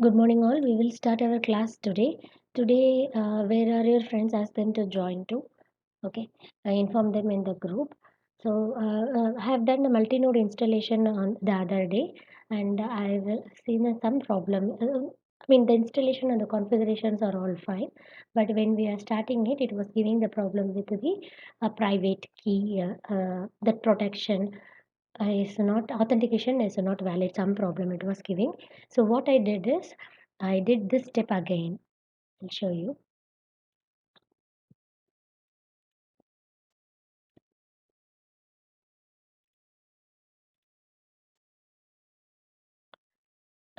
Good morning, all. We will start our class today. Where are your friends? Ask them to join too. Okay, I inform them in the group. I have done a multi-node installation on the other day, and I've seen some problem. The installation and the configurations are all fine, but when we are starting it, it was giving the problem with the private key, that protection is not authentication is not valid, some problem it was giving. So what I did is I did this step again. I'll show you.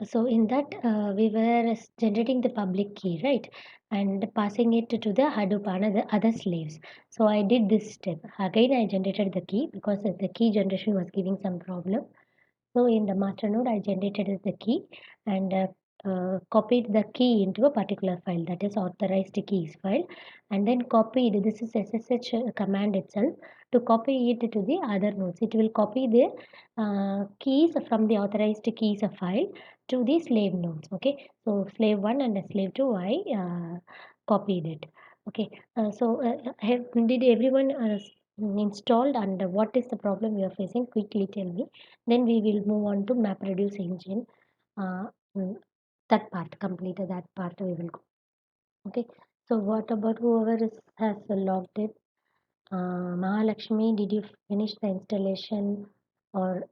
So in that we were generating the public key, right, and passing it to the Hadoop another other slaves. So I did this step again. I generated the key because the key generation was giving some problem. So in the master node, I generated the key and copied the key into a particular file, that is authorized keys file, and then copied, this is SSH command itself, to copy it to the other nodes. It will copy the keys from the authorized keys file to the slave nodes. Okay, so slave 1 and slave 2, I copied it. Okay, did everyone installed, and what is the problem you are facing? Quickly tell me. Then we will move on to MapReduce engine. Uh, mm, that part completed. That part we will go. Okay. So what about has logged it? Mahalakshmi, did you finish the installation, or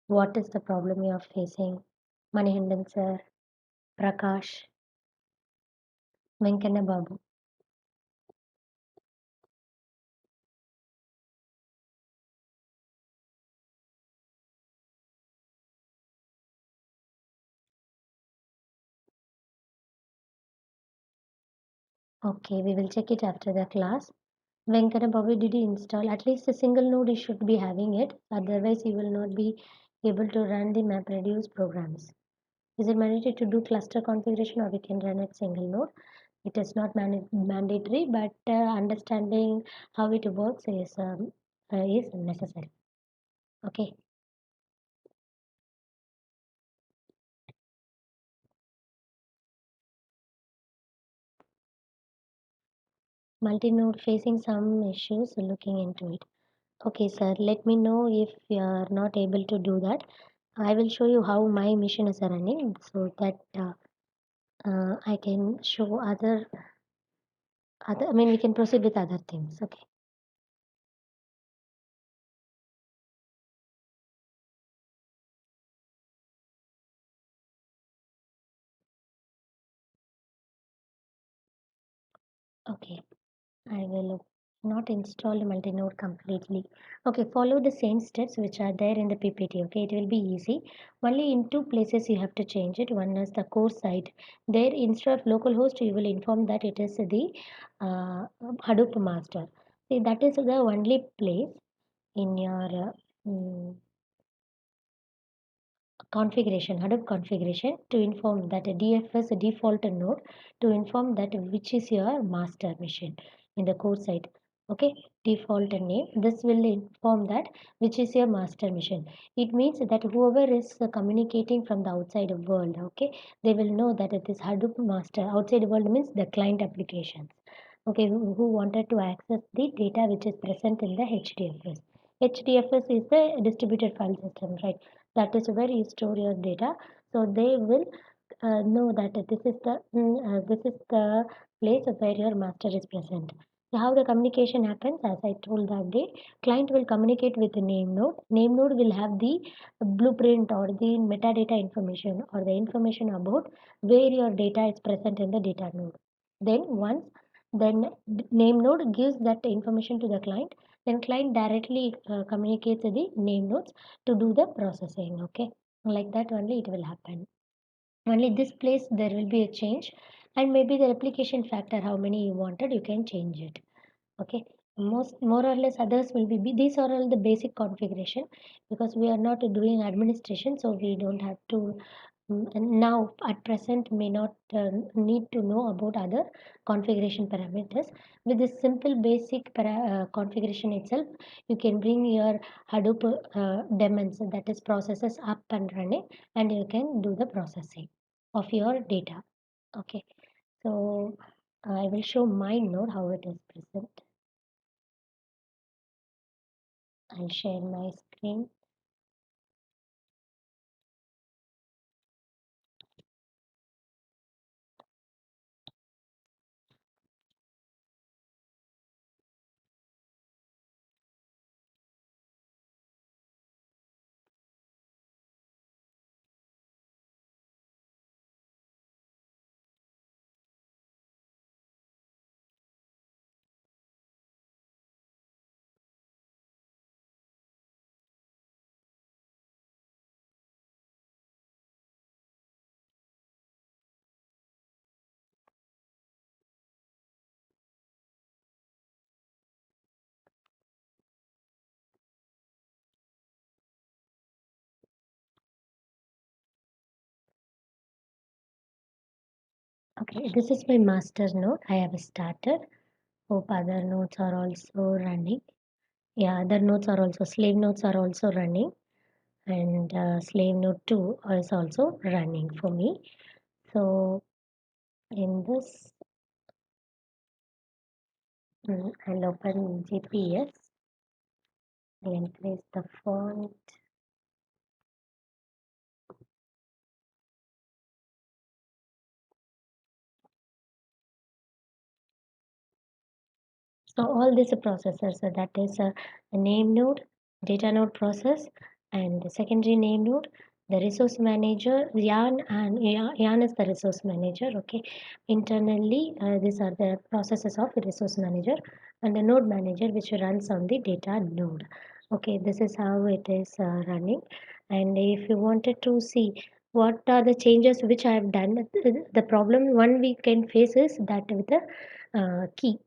what is the problem you are facing? Manihandan sir, Prakash, Venkana Babu. Okay, we will check it after the class. Venkana Babu, did you install at least a single node? You should be having it. Otherwise, you will not be able to run the MapReduce programs. Is it mandatory to do cluster configuration, or we can run at single node? It is not mandatory, but understanding how it works is necessary. Okay. Multi-node facing some issues, looking into it. Okay, sir. Let me know if you are not able to do that. I will show you how my mission is running, so that I can show other. I mean, we can proceed with other things. Okay. Okay. I will not install multi-node completely. Okay, follow the same steps which are there in the PPT. Okay, it will be easy. Only in two places you have to change it. One is the core site. There, instead of localhost, you will inform that it is the Hadoop master. See, that is the only place in your configuration, Hadoop configuration, to inform that a DFS a default node, to inform that which is your master machine in the core site. Okay, default name. This will inform that which is your master machine. It means that whoever is communicating from the outside world, okay, they will know that it is Hadoop master. Outside world means the client applications. Okay, who wanted to access the data which is present in the HDFS. HDFS is the distributed file system, right? That is where you store your data. So they will know that this is the place where your master is present. So how the communication happens, as I told that day, client will communicate with the name node. Name node will have the blueprint or the metadata information, or the information about where your data is present in the data node. Then name node gives that information to the client. Then client directly communicates the name nodes to do the processing. Okay, like that only it will happen. Only this place there will be a change, and maybe the replication factor, how many you wanted, you can change it. Okay, most more or less others will be these are all the basic configuration, because we are not doing administration, so we don't have to and now at present may not need to know about other configuration parameters. With this simple basic configuration itself, you can bring your Hadoop daemons, that is processes, up and running, and you can do the processing. of your data. Okay, so I will show my node how it is present. I'll share my screen. Okay, this is my master node. I have started. Hope other nodes are also running. Yeah, other nodes are also, slave nodes are also running, and slave node 2 is also running for me. So in this, I'll open GPS and place the font. So all these processors, so that is a name node, data node process, and the secondary name node, the resource manager, Yarn, and Yarn is the resource manager. Okay, internally these are the processes of the resource manager and the node manager which runs on the data node. Okay, this is how it is running. And if you wanted to see what are the changes which I have done, the problem one we can face is that with the key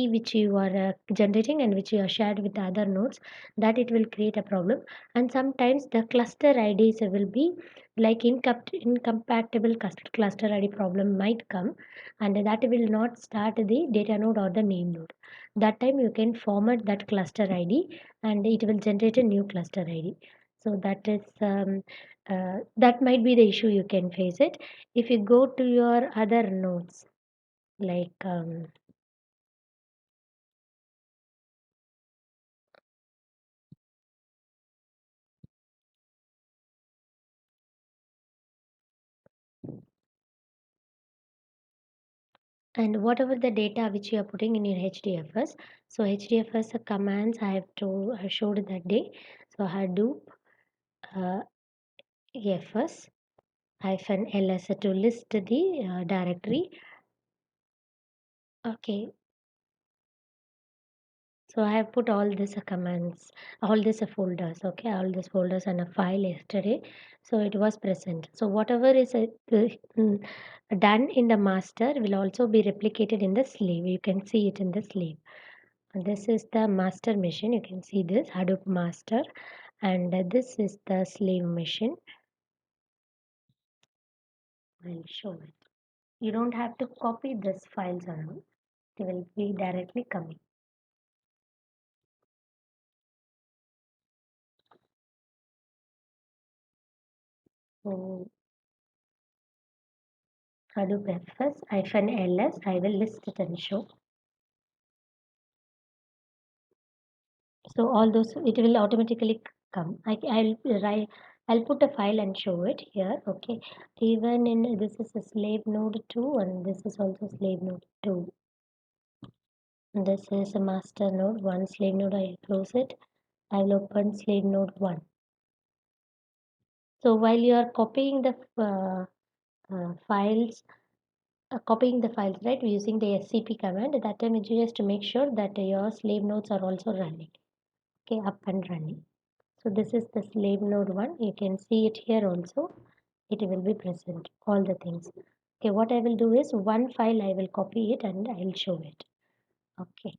which you are generating and which you are shared with the other nodes, that it will create a problem. And sometimes the cluster IDs will be like incompatible cluster ID problem might come, and that will not start the data node or the name node. That time you can format that cluster ID and it will generate a new cluster ID. So that is that might be the issue you can face it. If you go to your other nodes like and whatever the data which you are putting in your HDFS. So HDFS commands I have to showed that day. So Hadoop uh, fs hyphen ls to list the directory. Okay, so I have put all these commands, all these folders. Okay, all these folders and a file yesterday. So it was present. So whatever is mm, done in the master will also be replicated in the slave. You can see it in the slave. This is the master machine. You can see this Hadoop master, and this is the slave machine. I'll show it. You don't have to copy this files around. They will be directly coming. So Hadoop fs hyphen ls. I will list it and show. So all those it will automatically come. I'll write. I'll put a file and show it here. Okay. Even in this is a slave node 2 and this is also slave node 2. This is a master node 1 slave node. I close it. I will open slave node 1. So while you are copying the files, copying the files, right, using the scp command, at that time you just to make sure that your slave nodes are also running. Okay, up and running. So this is the slave node 1. You can see it here also. It will be present, all the things. Okay, what I will do is one file I will copy it and I will show it. Okay,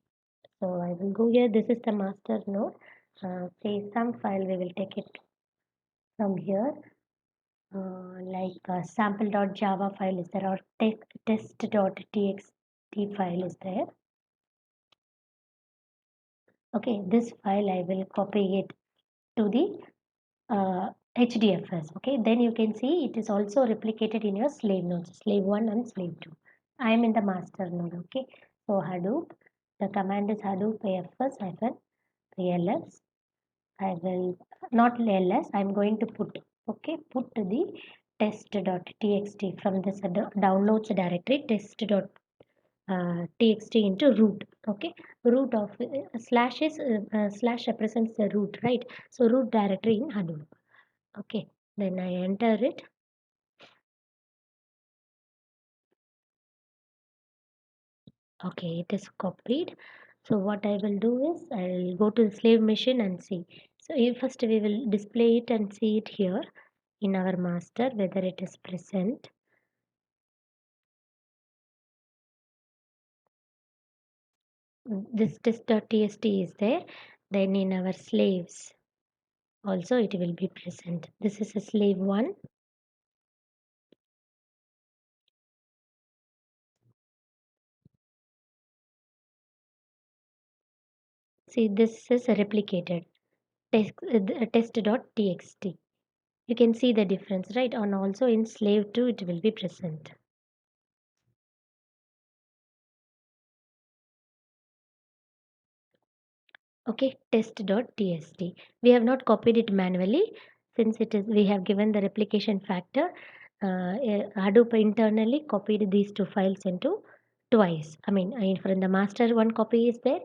so I will go here. This is the master node. Say some file we will take it from here. Like sample.java file is there or test.txt file is there. Okay, this file I will copy it to the HDFS. Okay, then you can see it is also replicated in your slave nodes, slave 1 and slave 2. I am in the master node. Okay, so Hadoop, the command is Hadoop AFS hyphen ls. I will not ls, I am going to put, okay, put the test.txt from this downloads directory test.txt into root. Okay, root of slash is slash represents the root, right? So root directory in Hadoop. Okay, then I enter it. Okay, it is copied. So what I will do is I'll go to the slave machine and see. So first we will display it and see it here in our master whether it is present. This test.txt is there. Then in our slaves also it will be present. This is a slave 1. See, this is a replicated test.txt. You can see the difference, right? And also in slave 2 it will be present. Okay, test.txt. We have not copied it manually since it is we have given the replication factor. Hadoop internally copied these two files into twice. I mean, for the master one copy is there.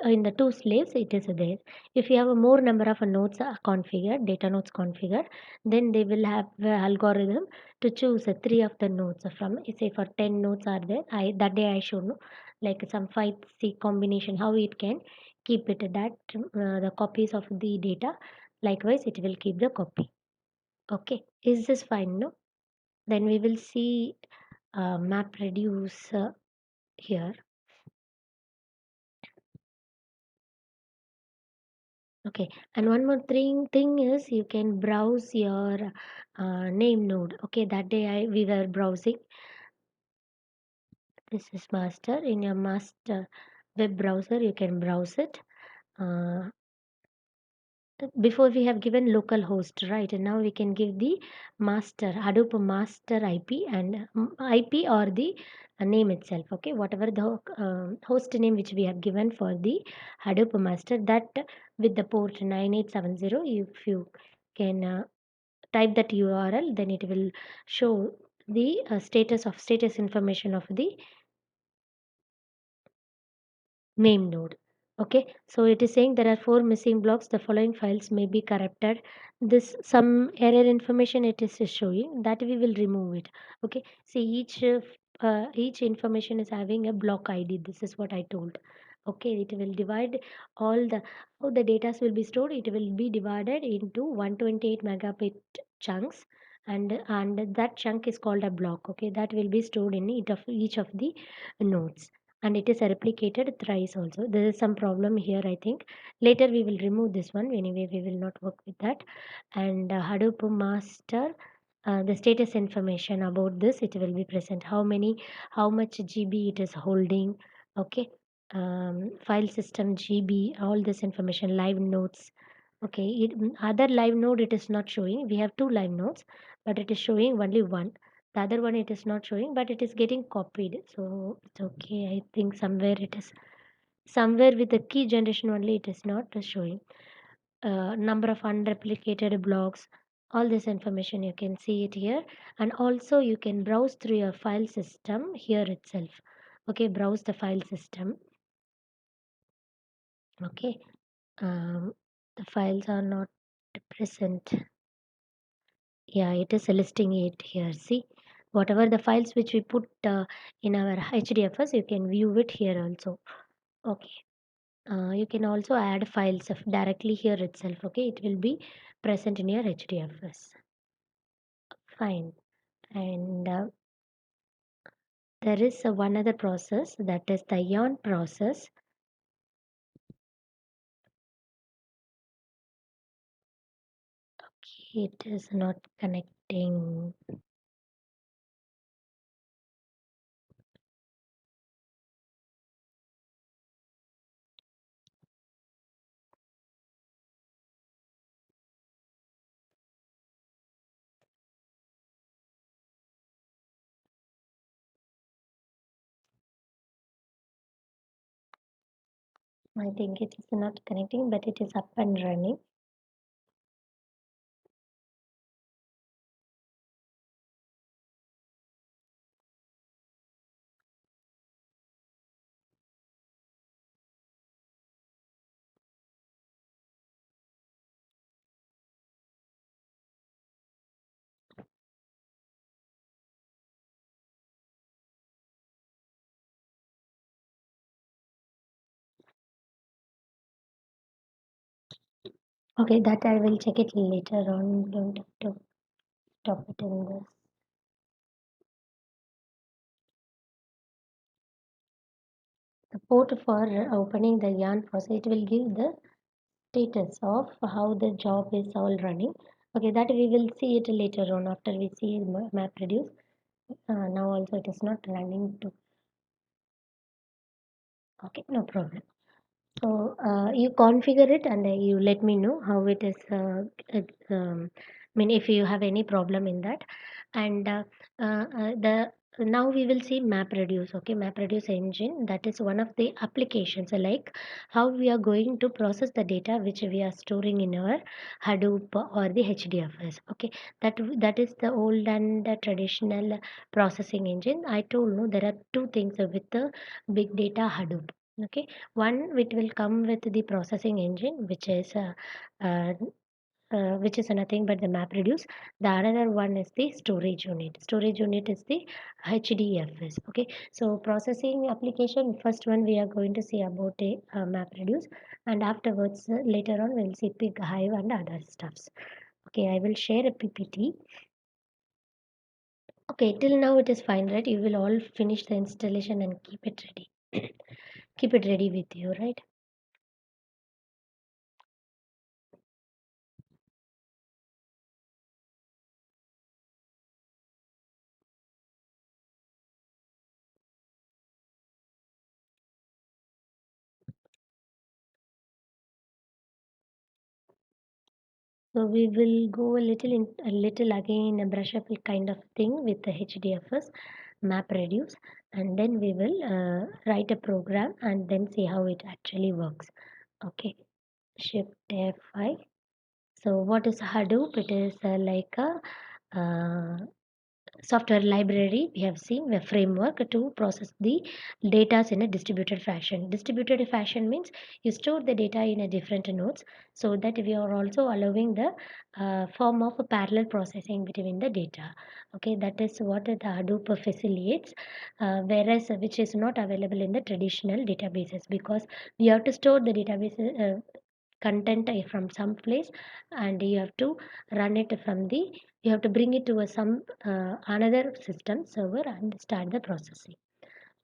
In the two slaves, it is there. If you have a more number of nodes configured, data nodes configured, then they will have the algorithm to choose three of the nodes from. Say for 10 nodes are there. That day I showed no, like some 5C combination how it can keep it that the copies of the data. Likewise, it will keep the copy. Okay, is this fine? No. Then we will see MapReduce here. Okay, and one more thing is you can browse your name node. Okay, that day we were browsing. This is master. In your master web browser, you can browse it. Uh, Before we have given local host, right? And now we can give the master Hadoop master IP and IP or the name itself. Okay, whatever the host name which we have given for the Hadoop master, that with the port 9870, if you can type that URL, then it will show the status information of the name node. Okay, so it is saying there are four missing blocks. The following files may be corrupted. This some error information it is showing that we will remove it. Okay, see each information is having a block ID. This is what I told. Okay, it will divide all the how the data will be stored. It will be divided into 128 megabit chunks, and that chunk is called a block. Okay, that will be stored in each of the nodes, and it is replicated thrice also. There is some problem here, I think. Later we will remove this one. Anyway, we will not work with that. And Hadoop master, the status information about this, it will be present. How much GB it is holding. Okay. File system GB, all this information, live nodes. Okay. Other live node it is not showing. We have two live nodes, but it is showing only one. The other one it is not showing, but it is getting copied, so it's okay. I think somewhere with the key generation only it is not showing. Number of unreplicated blocks, all this information you can see it here. And also you can browse through your file system here itself. Okay, browse the file system. Okay, the files are not present. Yeah, it is listing it here. See, whatever the files which we put in our HDFS, you can view it here also. Okay. You can also add files directly here itself. Okay, it will be present in your HDFS. Fine. And there is one other process, that is the yarn process. Okay, it is not connecting. I think it is not connecting, but it is up and running. Okay, that I will check it later on. Don't have to stop it in this. The port for opening the yarn process, it will give the status of how the job is all running. Okay, that we will see it later on after we see MapReduce. Now also it is not running to. Okay, no problem. So you configure it and you let me know how it is. I mean, if you have any problem in that, and the now we will see MapReduce. Okay, MapReduce engine, that is one of the applications. Like how we are going to process the data which we are storing in our Hadoop or the HDFS. Okay, that is the old and the traditional processing engine. I told no, there are two things with the big data Hadoop. Okay, one, it will come with the processing engine, uh, which is nothing but the MapReduce. The another one is the storage unit. Storage unit is the HDFS. Okay, so processing application. First one we are going to see about a MapReduce, and afterwards later on we'll see Pig Hive and other stuffs. Okay, I will share a PPT. Okay, till now it is fine, right? You will all finish the installation and keep it ready. Keep it ready with you, right? So we will go a little again a brush up kind of thing with the HDFS MapReduce, and then we will write a program and then see how it actually works. Okay, Shift F5. So what is Hadoop? It is like a software library. We have seen a framework to process the data in a distributed fashion. Distributed fashion means you store the data in a different nodes, so that we are also allowing the form of a parallel processing between the data. Okay, that is what the Hadoop facilitates, whereas which is not available in the traditional databases, because we have to store the database content from some place, and you have to run it from the, you have to bring it to a some another system server and start the processing.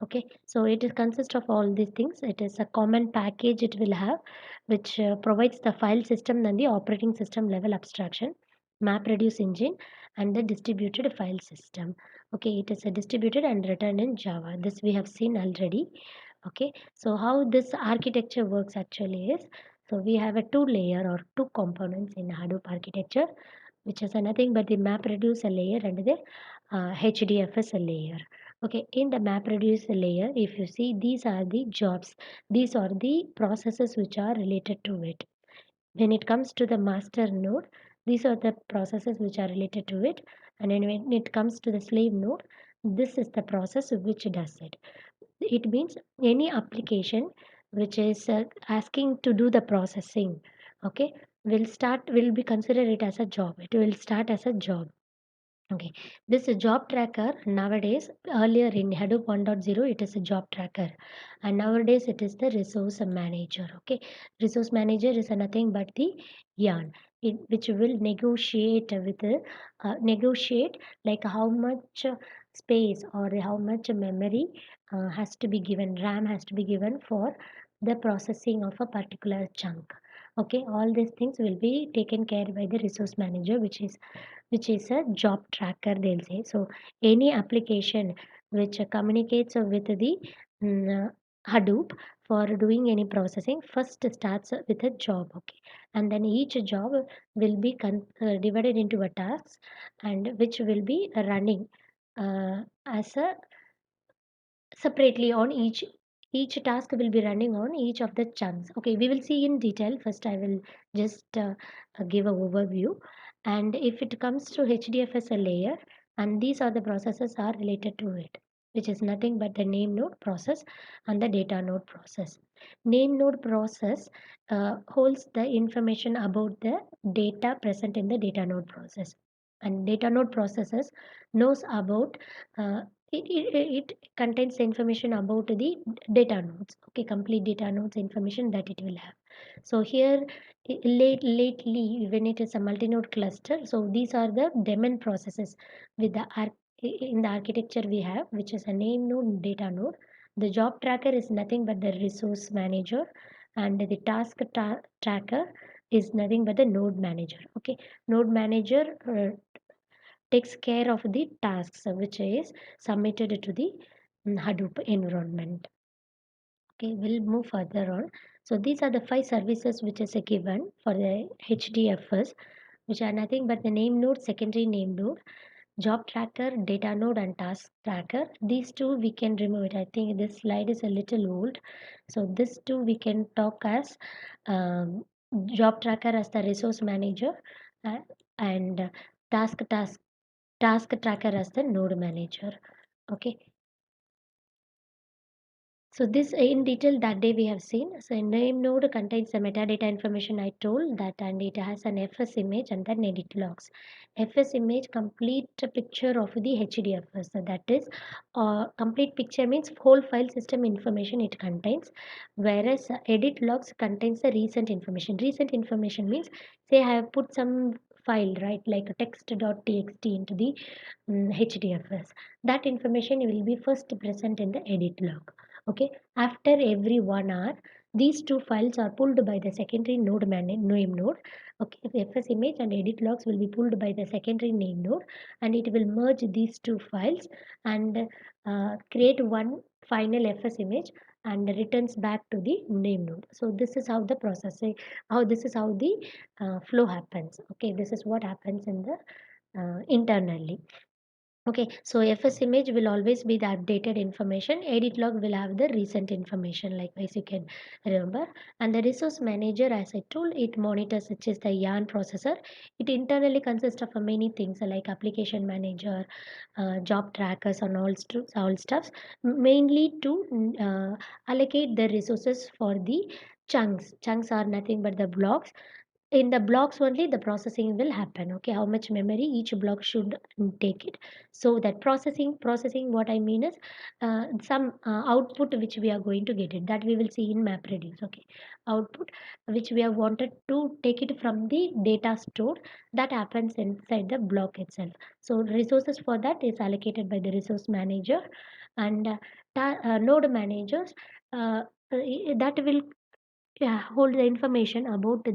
Okay, so it is consist of all these things. It is a common package it will have, which provides the file system and the operating system level abstraction, MapReduce engine, and the distributed file system. Okay, it is a distributed and written in Java. This we have seen already. Okay, so how this architecture works actually is, so we have a two layer or two components in Hadoop architecture, which is nothing but the MapReduce layer and the HDFS layer. Okay, in the MapReduce layer, if you see, these are the jobs, these are the processes which are related to it. When it comes to the master node, these are the processes which are related to it, and then when it comes to the slave node, this is the process which does it. It means any application which is asking to do the processing, okay, will be considered it as a job. It will start as a job. Okay, this is job tracker nowadays. Earlier in Hadoop 1.0, it is a job tracker, and nowadays it is the resource manager. Okay, resource manager is nothing but the yarn, which will negotiate with the negotiate like how much space or how much memory has to be given, RAM has to be given for the processing of a particular chunk. Okay, all these things will be taken care by the resource manager, which is a job tracker, they'll say. So any application which communicates with the Hadoop for doing any processing first starts with a job. Okay, and then each job will be divided into a tasks, and which will be running as a separately on Each task will be running on each of the chunks. Okay, we will see in detail. First, I will just give a overview. And if it comes to HDFS layer, and these are the processes are related to it, which is nothing but the name node process and the data node process. Name node process holds the information about the data present in the data node process, and data node processes knows about uh, it contains the information about the data nodes. Okay, complete data nodes information that it will have. So here lately when it is a multi-node cluster, so these are the daemon processes with the in the architecture we have, which is a name node, data node. The job tracker is nothing but the resource manager, and the tracker is nothing but the node manager. Okay, node manager takes care of the tasks which is submitted to the Hadoop environment. Okay, we'll move further on. So these are the five services which is given for the HDFS, which are nothing but the name node, secondary name node, job tracker, data node, and task tracker. These two we can remove it. I think this slide is a little old. So this two we can talk as um, job tracker as the resource manager, uh, and task tracker as the node manager. Okay, so this in detail that day we have seen. So a name node contains the metadata information I told that, and it has an FS image and then edit logs. FS image complete picture of the HDFS. So that is complete picture means whole file system information it contains, whereas edit logs contains the recent information. Recent information means say I have put some file, right, like a text.txt into the HDFS. That information will be first present in the edit log. Okay, after every 1 hour, these two files are pulled by the secondary name node. Okay, the FS image and edit logs will be pulled by the secondary name node, and it will merge these two files and create one final FS image and returns back to the name node. So this is how the processing, how this is how the flow happens. Okay, this is what happens in the internally. Okay, so FS image will always be the updated information. Edit log will have the recent information, likewise you can remember. And the resource manager, as I told, it monitors which is the yarn processor. It internally consists of many things like application manager, job trackers, and all stuffs, mainly to allocate the resources for the chunks. Chunks are nothing but the blocks. In the blocks only the processing will happen. Okay, how much memory each block should take it. So that processing what I mean is some output which we are going to get it, that we will see in MapReduce. Okay, output which we have wanted to take it from the data stored, that happens inside the block itself. So resources for that is allocated by the resource manager, and node managers that will hold the information about the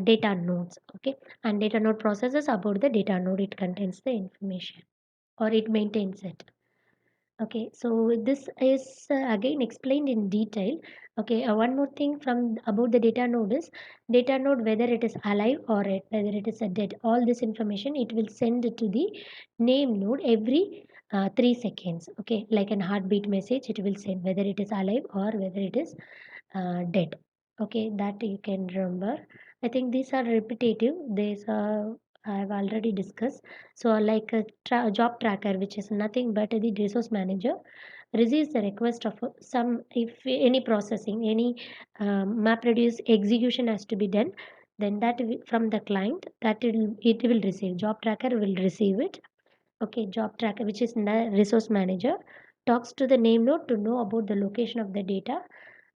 data nodes. Okay, and data node processes about the data node, it contains the information or it maintains it. Okay, so this is again explained in detail. Okay, one more thing from about the data node is data node, whether it is alive or whether it is a dead, all this information it will send to the name node every 3 seconds. Okay, like an heartbeat message it will send whether it is alive or whether it is dead. Okay, that you can remember. I think these are repetitive. These are I've already discussed. So, like a job tracker, which is nothing but the resource manager, receives the request of some, if any processing, any MapReduce execution has to be done, then from the client that it will receive. Job tracker will receive it. Okay, job tracker, which is the resource manager, talks to the name node to know about the location of the data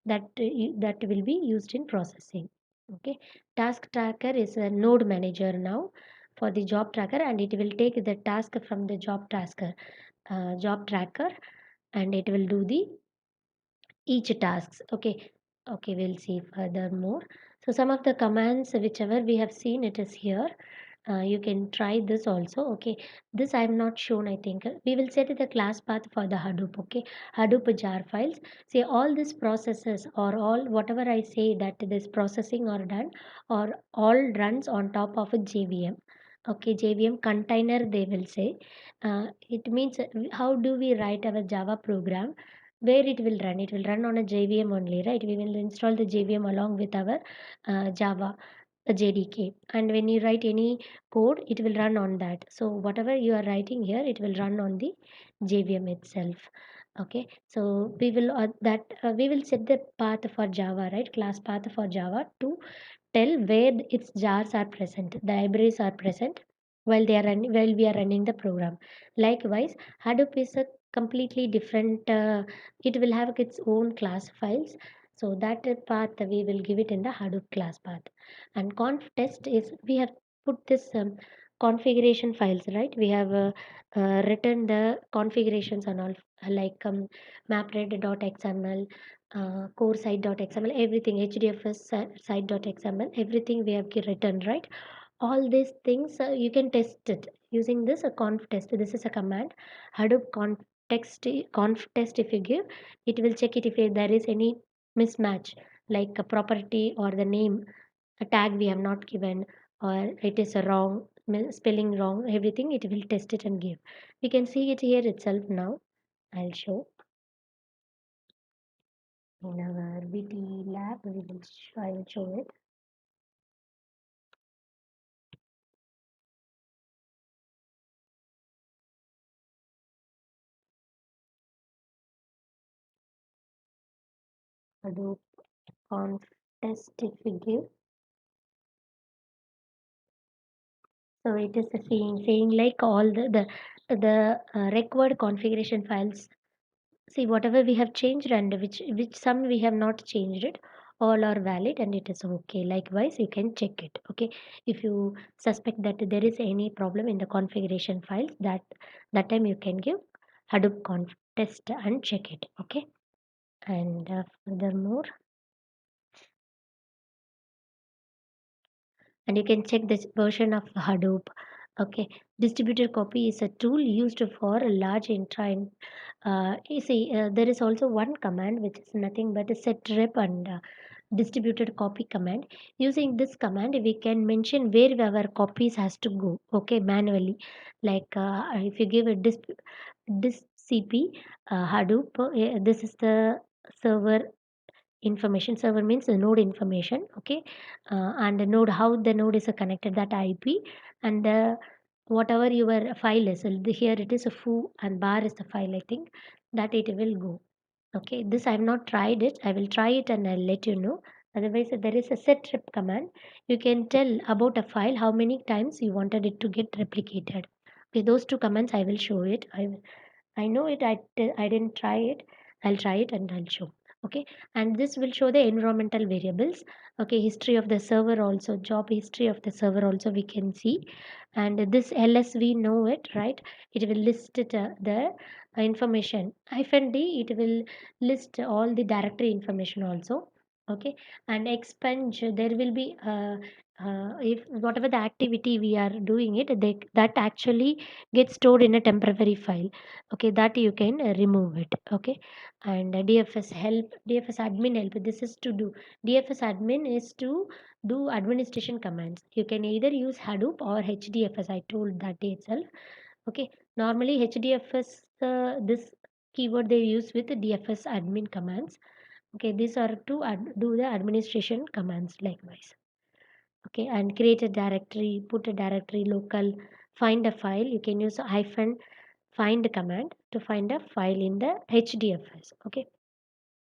that will be used in processing. Okay, task tracker is a node manager now for the job tracker, and it will take the task from the job tracker, and it will do the each tasks. Okay, okay, we'll see furthermore. So some of the commands whichever we have seen it is here. You can try this also. Okay, this I have not shown. I think we will set the class path for the Hadoop. Okay, Hadoop jar files, say all these processes or all whatever I say that this processing or done or all runs on top of a JVM. Okay, JVM container they will say. It means how do we write our Java program. where it will run on a JVM only, right? We will install the JVM along with our Java JDK, and when you write any code it will run on that. So whatever you are writing here, it will run on the JVM itself. Okay, so we will set the path for Java, right? Class path for Java to tell where its jars are present, the libraries are present while we are running the program. Likewise, Hadoop is a completely different. It will have its own class files. So that path we will give it in the Hadoop class path. And conf test is we have put this configuration files, right? We have written the configurations and all like mapred.xml, core site.xml, everything, hdfs site.xml, everything we have written, right? All these things you can test it using this a conf test. This is a command, Hadoop conf test. If you give, it will check it if there is any mismatch, like a property or the name, a tag we have not given, or it is a wrong spelling wrong, everything it will test it and give. We can see it here itself now. I'll show in our BT lab. I will show it. Hadoop conf test if we give. So it is a saying like all the required configuration files. See whatever we have changed and which some we have not changed it, all are valid and it is okay. Likewise, you can check it. Okay, if you suspect that there is any problem in the configuration files, that time you can give Hadoop conf test and check it. Okay, and furthermore, and you can check this version of Hadoop. Okay, distributed copy is a tool used for a large you see, there is also one command which is nothing but a set rep and distributed copy command. Using this command, we can mention where our copies has to go. Okay, manually, like if you give a dis cp Hadoop, this is the server information. Server means the node information. Okay, and the node, how the node is connected, that IP, and whatever your file is, here it is a foo and bar is the file, I think, that it will go. Okay, this I have not tried it. I will try it and I'll let you know. Otherwise, there is a set rep command. You can tell about a file how many times you wanted it to get replicated. Okay, those two commands I will show it. I know it. I didn't try it. I'll try it and I'll show. Okay, and this will show the environmental variables. Okay, history of the server also, job history of the server also we can see, and this ls we know it, right? It will list it, the information. Hyphen d, it will list all the directory information also. Okay, and expunge, there will be if whatever the activity we are doing it, that actually gets stored in a temporary file. Okay, that you can remove it. Okay, and dfs help, dfs admin help, this is to do, dfs admin is to do administration commands. You can either use Hadoop or hdfs, I told that day itself. Okay, normally hdfs, this keyword they use with dfs admin commands. Okay, these are to do the administration commands. Likewise, okay, and create a directory, put a directory local, find a file, you can use a hyphen find command to find a file in the hdfs. Okay,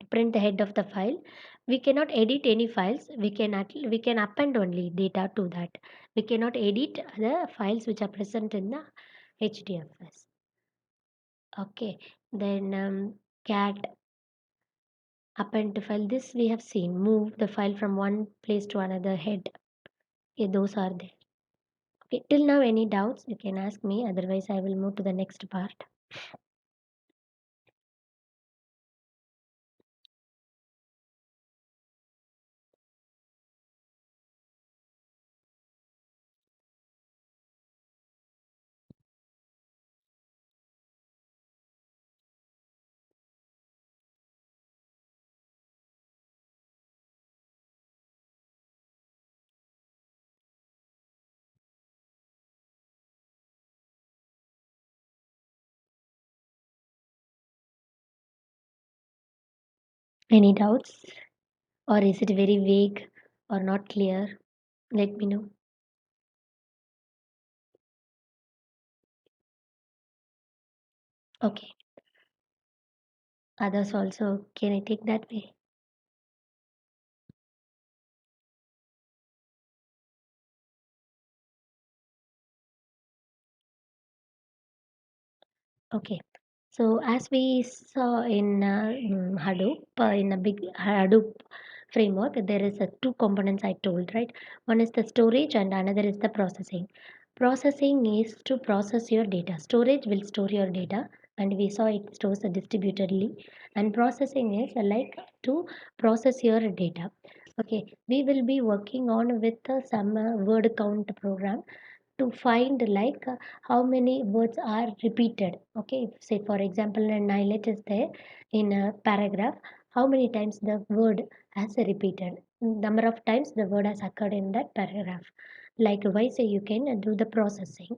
print the head of the file. We cannot edit any files. We can append only data to that. We cannot edit the files which are present in the hdfs. Okay, then cat append to file, this we have seen, move the file from one place to another, head. Okay, those are there. Okay, till now any doubts you can ask me, otherwise I will move to the next part. Any doubts? Or is it very vague or not clear? Let me know. Okay. Others also, can I take that way? Okay. So as we saw in Hadoop, in a big Hadoop framework, there is a two components I told, right? One is the storage and another is the processing. Processing is to process your data. Storage will store your data, and we saw it stores distributedly. And processing is like to process your data. Okay, we will be working on with some word count program to find like how many words are repeated. Okay, if say for example a nihilate is there in a paragraph, how many times the word has repeated, number of times the word has occurred in that paragraph. Likewise you can do the processing.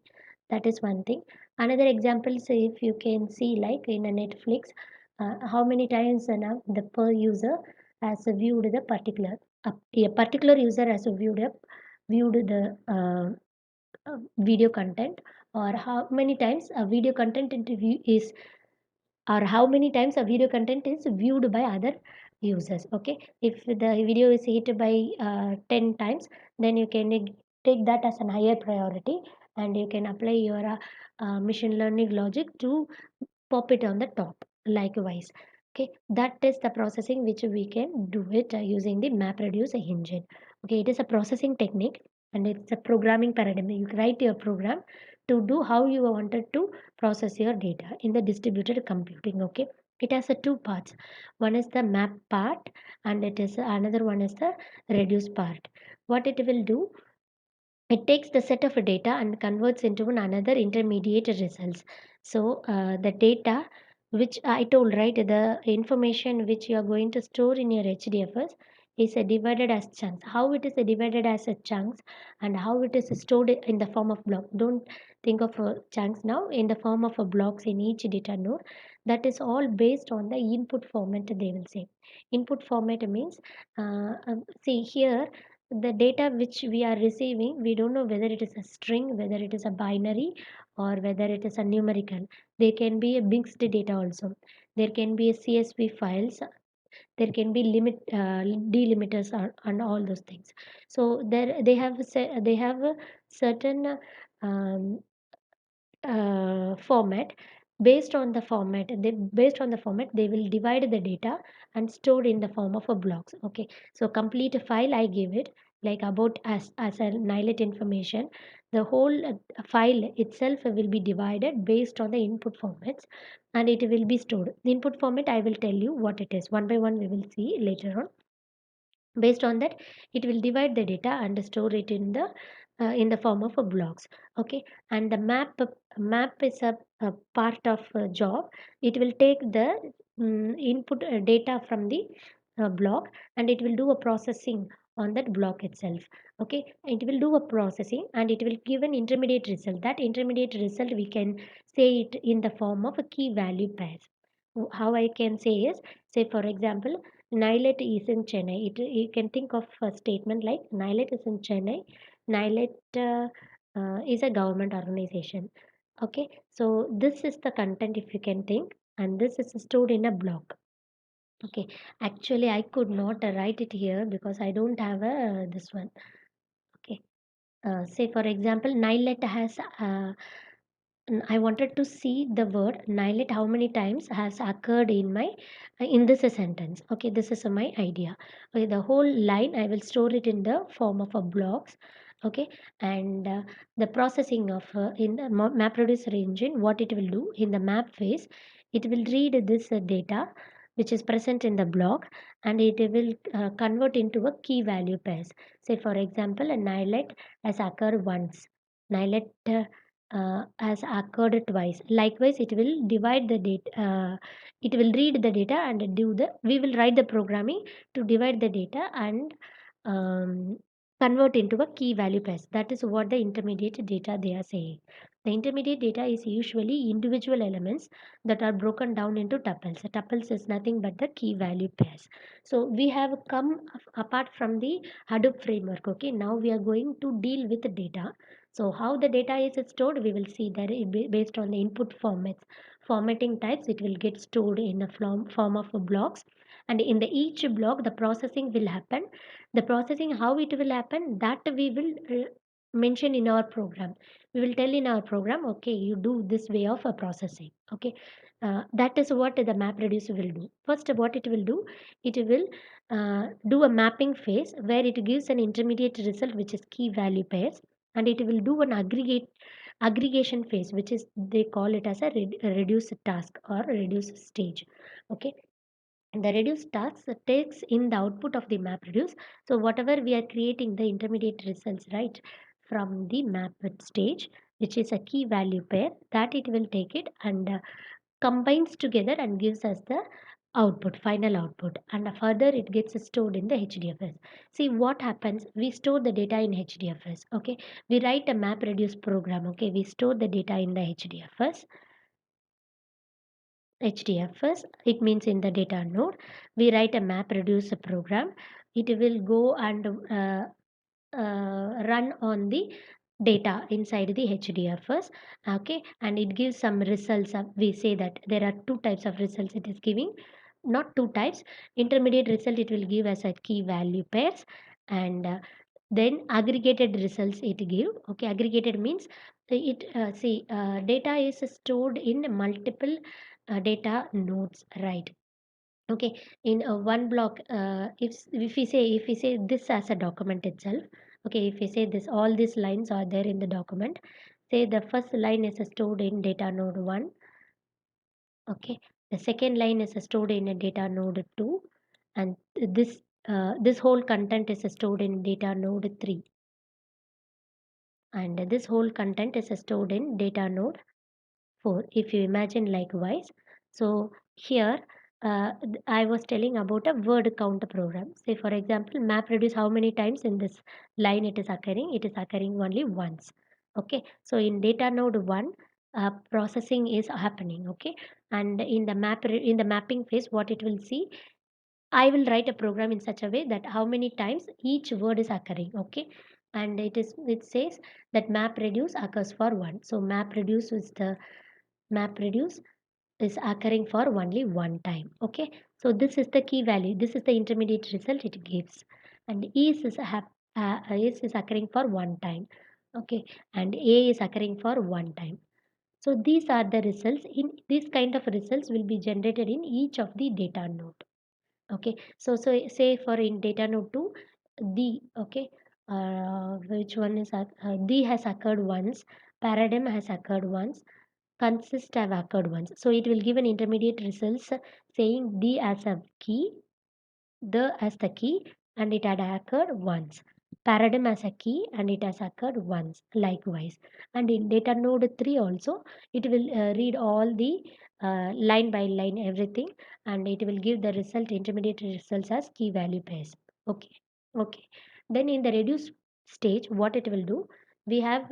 That is one thing. Another example, say if you can see like in a Netflix, how many times the per user has viewed the particular a particular user has viewed the video content, or how many times a video content interview is, or how many times a video content is viewed by other users. Okay, if the video is hit by 10 times, then you can take that as an higher priority, and you can apply your machine learning logic to pop it on the top. Likewise, okay, that is the processing which we can do it using the MapReduce engine. Okay, it is a processing technique, and it's a programming paradigm. You write your program to do how you wanted to process your data in the distributed computing. Okay, it has a two parts. One is the map part, and it is another one is the reduce part. What it will do, it takes the set of data and converts into another intermediate results. So the data which I told, right, the information which you are going to store in your HDFS is divided as chunks. How it is divided as a chunks, and how it is stored in the form of block. Don't think of chunks now, in the form of blocks in each data node. That is all based on the input format, they will say. Input format means, see here, the data which we are receiving, we don't know whether it is a string, whether it is a binary, or whether it is a numerical. There can be a mixed data also. There can be a CSV files. There can be delimiters, and all those things. So there they have a certain um, format. Based on the format, they will divide the data and store in the form of a blocks. Okay, so complete file I give it, like about as a nihilate information. The whole file itself will be divided based on the input formats, and it will be stored. The input format, I will tell you what it is one by one, we will see later on. Based on that, it will divide the data and store it in the form of a blocks. Okay, and the map is a part of a job. It will take the input data from the block, and it will do a processing on that block itself. Okay, it will do a processing, and it will give an intermediate result. That intermediate result, we can say it in the form of a key value pairs. How I can say is, say for example, Nilet is in Chennai. You can think of a statement like Nilet is in Chennai. Nilet is a government organization. Okay, so this is the content, if you can think, and this is stored in a block. Okay, actually, I could not write it here because I don't have this one. Okay, say for example, Nilet has I wanted to see the word nihilate how many times has occurred in my in this sentence. Okay, this is my idea. Okay, the whole line I will store it in the form of a blocks. Okay, and the processing of in the MapReduce engine, what it will do in the map phase, it will read this data which is present in the block, and it will convert into a key value pairs. Say for example, a nihilate has occurred once. Nihilate has occurred twice. Likewise, it will divide the data. It will read the data and do the. We will write the programming to divide the data and convert into a key value pairs. That is what the intermediate data they are saying. The intermediate data is usually individual elements that are broken down into tuples. Tuples is nothing but the key value pairs. So we have come apart from the Hadoop framework. Okay, now we are going to deal with the data. So how the data is stored, we will see that based on the input formats, formatting types, it will get stored in a form of blocks. And in the each block, the processing will happen. The processing, how it will happen, that we will mention in our program. We will tell in our program, okay, you do this way of processing. Okay, that is what the MapReduce will do. First, what it will do, it will do a mapping phase where it gives an intermediate result which is key value pairs, and it will do an aggregation phase, which is they call it as a reduce task or reduce stage. Okay, the reduce task takes in the output of the map reduce. So whatever we are creating the intermediate results, right, from the map stage, which is a key value pair, that it will take it and combines together and gives us the output, final output, and further it gets stored in the HDFS. See what happens, we store the data in HDFS. Okay, we write a map reduce program. Okay, we store the data in the HDFS. HDFS, it means in the data node. We write a MapReduce program. It will go and run on the data inside the HDFS. Okay, and it gives some results. We say that there are two types of results it is giving. Not two types. Intermediate result it will give as a key value pairs, and then aggregated results it give. Okay, aggregated means it see data is stored in multiple data nodes, right? Okay, in one block, if we say this as a document itself. Okay, if we say this, all these lines are there in the document. Say the first line is stored in data node 1. Okay, the second line is stored in a data node 2, and this whole content is stored in data node 3, and this whole content is stored in data node 4, if you imagine likewise. So here I was telling about a word count program. Say for example, map reduce, how many times in this line it is occurring? It is occurring only once. Okay, so in data node 1, processing is happening. Okay, and in the in the mapping phase, what it will see, I will write a program in such a way that how many times each word is occurring. Okay, and it says that map reduce occurs for 1. So map reduce is the map reduce is occurring for only one time. Okay, so this is the key value, this is the intermediate result it gives, and is is occurring for one time. Okay, and A is occurring for one time. So these are the results. In this kind of results will be generated in each of the data node. Okay, so say for in data node 2, the okay, which one is the has occurred once, paradigm has occurred once, consist have occurred once. So it will give an intermediate results saying the as a key, the as the key, and it had occurred once. Paradigm as a key and it has occurred once, likewise. And in data node 3 also, it will read all the line by line everything, and it will give the result, intermediate results as key value pairs. Okay, okay. Then in the reduce stage, what it will do, we have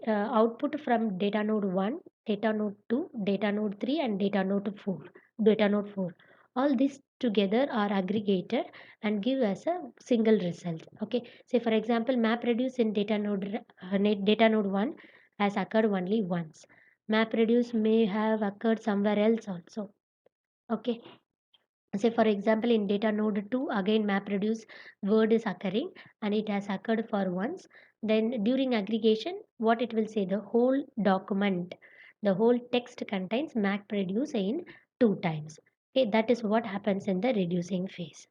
output from data node 1, data node 2, data node 3, and data node 4. Data node 4, all these together are aggregated and give us a single result. Okay, say for example, map reduce in data node 1 has occurred only once. Map reduce may have occurred somewhere else also. Okay, say for example, in data node 2 again map reduce word is occurring and it has occurred for once. Then during aggregation, what it will say, the whole document, the whole text contains map reduce in two times. Okay, that is what happens in the reducing phase.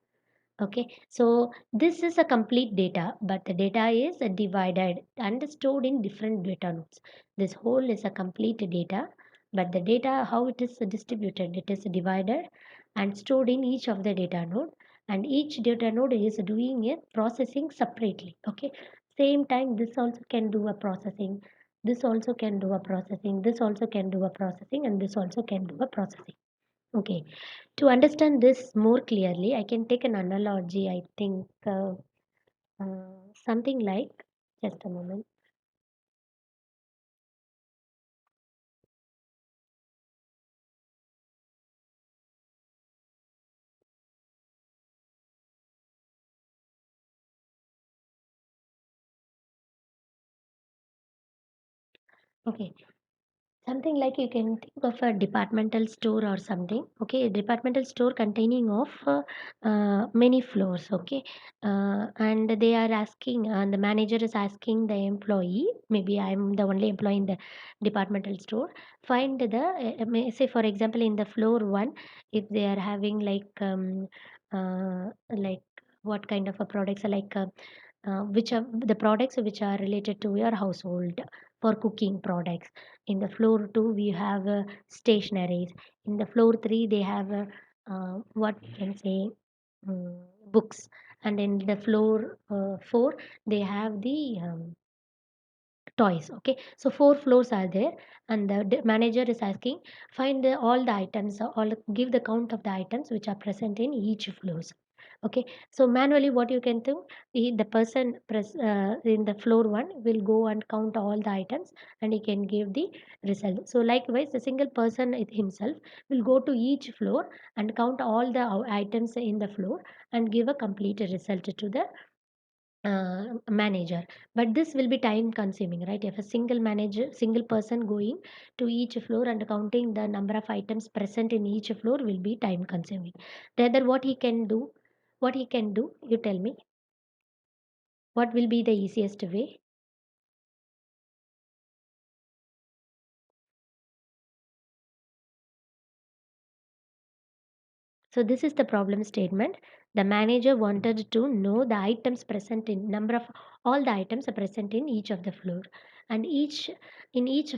Okay, so this is a complete data, but the data is divided and stored in different data nodes. This whole is a complete data, but the data, how it is distributed, it is divided and stored in each of the data node, and each data node is doing a processing separately. Okay, same time this also can do a processing, this also can do a processing, this also can do a processing, and this also can do a processing. Okay, to understand this more clearly, I can take an analogy. I think something like, just a moment. Okay. Something like you can think of a departmental store or something. Okay, a departmental store containing of many floors. Okay, and they are asking, and the manager is asking the employee. Maybe I'm the only employee in the departmental store. Find the say for example in the floor one, if they are having like what kind of a products which are the products which are related to your household for cooking products. In the floor 2 we have stationaries. In the floor 3 they have what we can say books. And in the floor 4 they have the toys. Okay, so four floors are there, and the manager is asking, find all the items, all give the count of the items which are present in each floors. Okay, so manually what you can do, the person in the floor one will go and count all the items, and he can give the result. So likewise the single person himself will go to each floor and count all the items in the floor and give a complete result to the manager. But this will be time consuming, right? If a single person going to each floor and counting the number of items present in each floor will be time consuming. Rather what he can do, you tell me, what will be the easiest way? So this is the problem statement. The manager wanted to know the items present in number of all the items are present in each of the floor, and each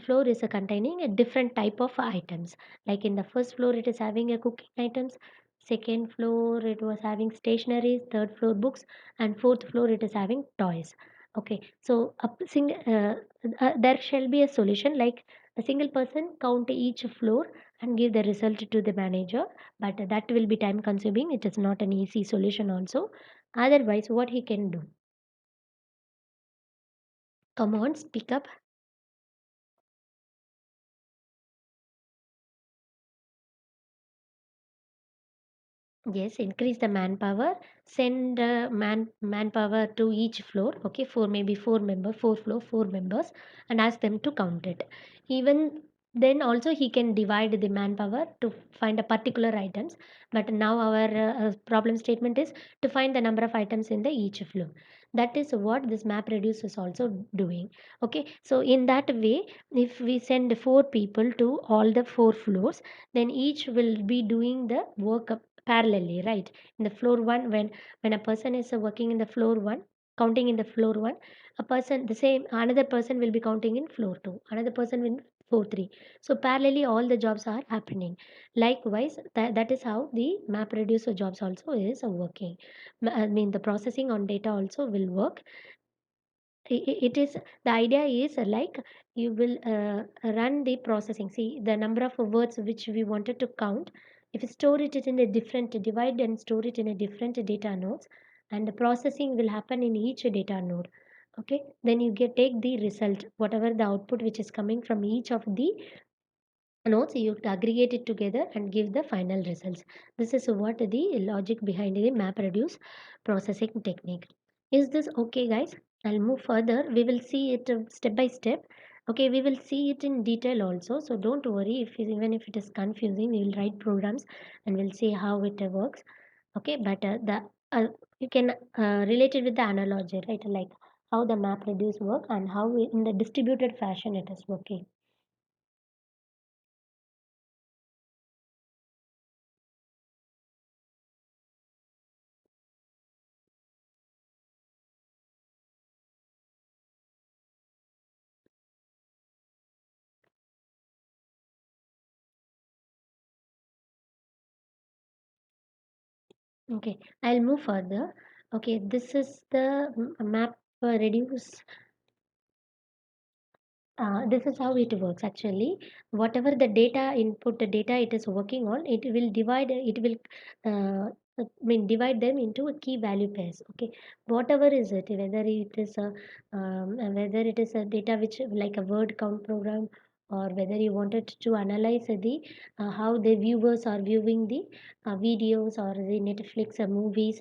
floor is containing a different type of items. Like in the first floor, it is having a cooking items. Second floor, it was having stationeries. Third floor, books, and fourth floor, it is having toys. Okay, so there shall be a solution like a single person count each floor and give the result to the manager, but that will be time consuming. It is not an easy solution also. Otherwise what he can do, come on, speak up. Yes, increase the manpower. Send manpower to each floor. Okay, maybe four floor, four members, and ask them to count it. Even then, also he can divide the manpower to find a particular items. But now our problem statement is to find the number of items in the each floor. That is what this map reduce is also doing. Okay, so in that way, if we send four people to all the four floors, then each will be doing the work parallelly, right? In the floor one, when a person is working in the floor one, counting in the floor one, a person the same another person will be counting in floor two, another person in floor three. So parallelly all the jobs are happening. Likewise that is how the map reducer jobs also is working. I mean the processing on data also will work. It is the idea is like you will run the processing. See the number of words which we wanted to count. If you store it in a different divide and store it in a different data nodes, and the processing will happen in each data node. Okay, then you get take the result, whatever the output which is coming from each of the nodes, you aggregate it together and give the final results. This is what the logic behind the map reduce processing technique. Is this okay, guys? I'll move further. We will see it step by step. Okay, we will see it in detail also, so don't worry if even if it is confusing, we will write programs and we'll see how it works. Okay, but the you can relate it with the analogy, right? Like how the map reduce work and how in the distributed fashion it is working. Okay, I'll move further. Okay, this is the map reduce. This is how it works actually. Whatever the data input, the data it is working on, it will divide. It will, divide them into a key value pairs. Okay, whatever is it, whether it is a data which like a word count program, or whether you wanted to analyze the how the viewers are viewing the videos or the Netflix movies,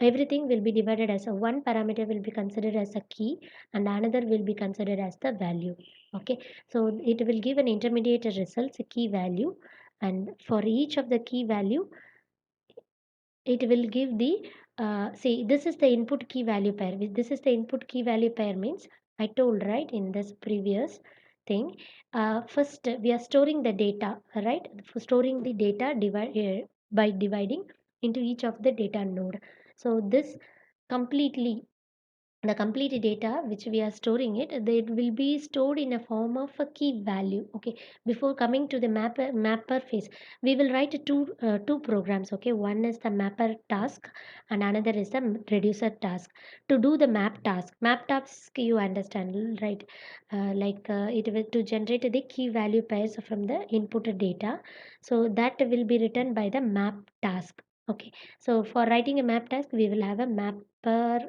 everything will be divided as a one parameter will be considered as a key, and another will be considered as the value. Okay, so it will give an intermediate results key value, and for each of the key value it will give the see, this is the input key value pair. This is the input key value pair means I told right in this previous thing. First we are storing the data, right? For storing the data by dividing into each of the data node. So this completely, the complete data which we are storing it, they will be stored in a form of a key value. Okay, before coming to the mapper phase, we will write two programs. Okay, one is the mapper task and another is the reducer task. To do the map task, you understand, right? It will to generate the key value pairs from the input data, so that will be written by the map task. Okay, so for writing a map task we will have a mapper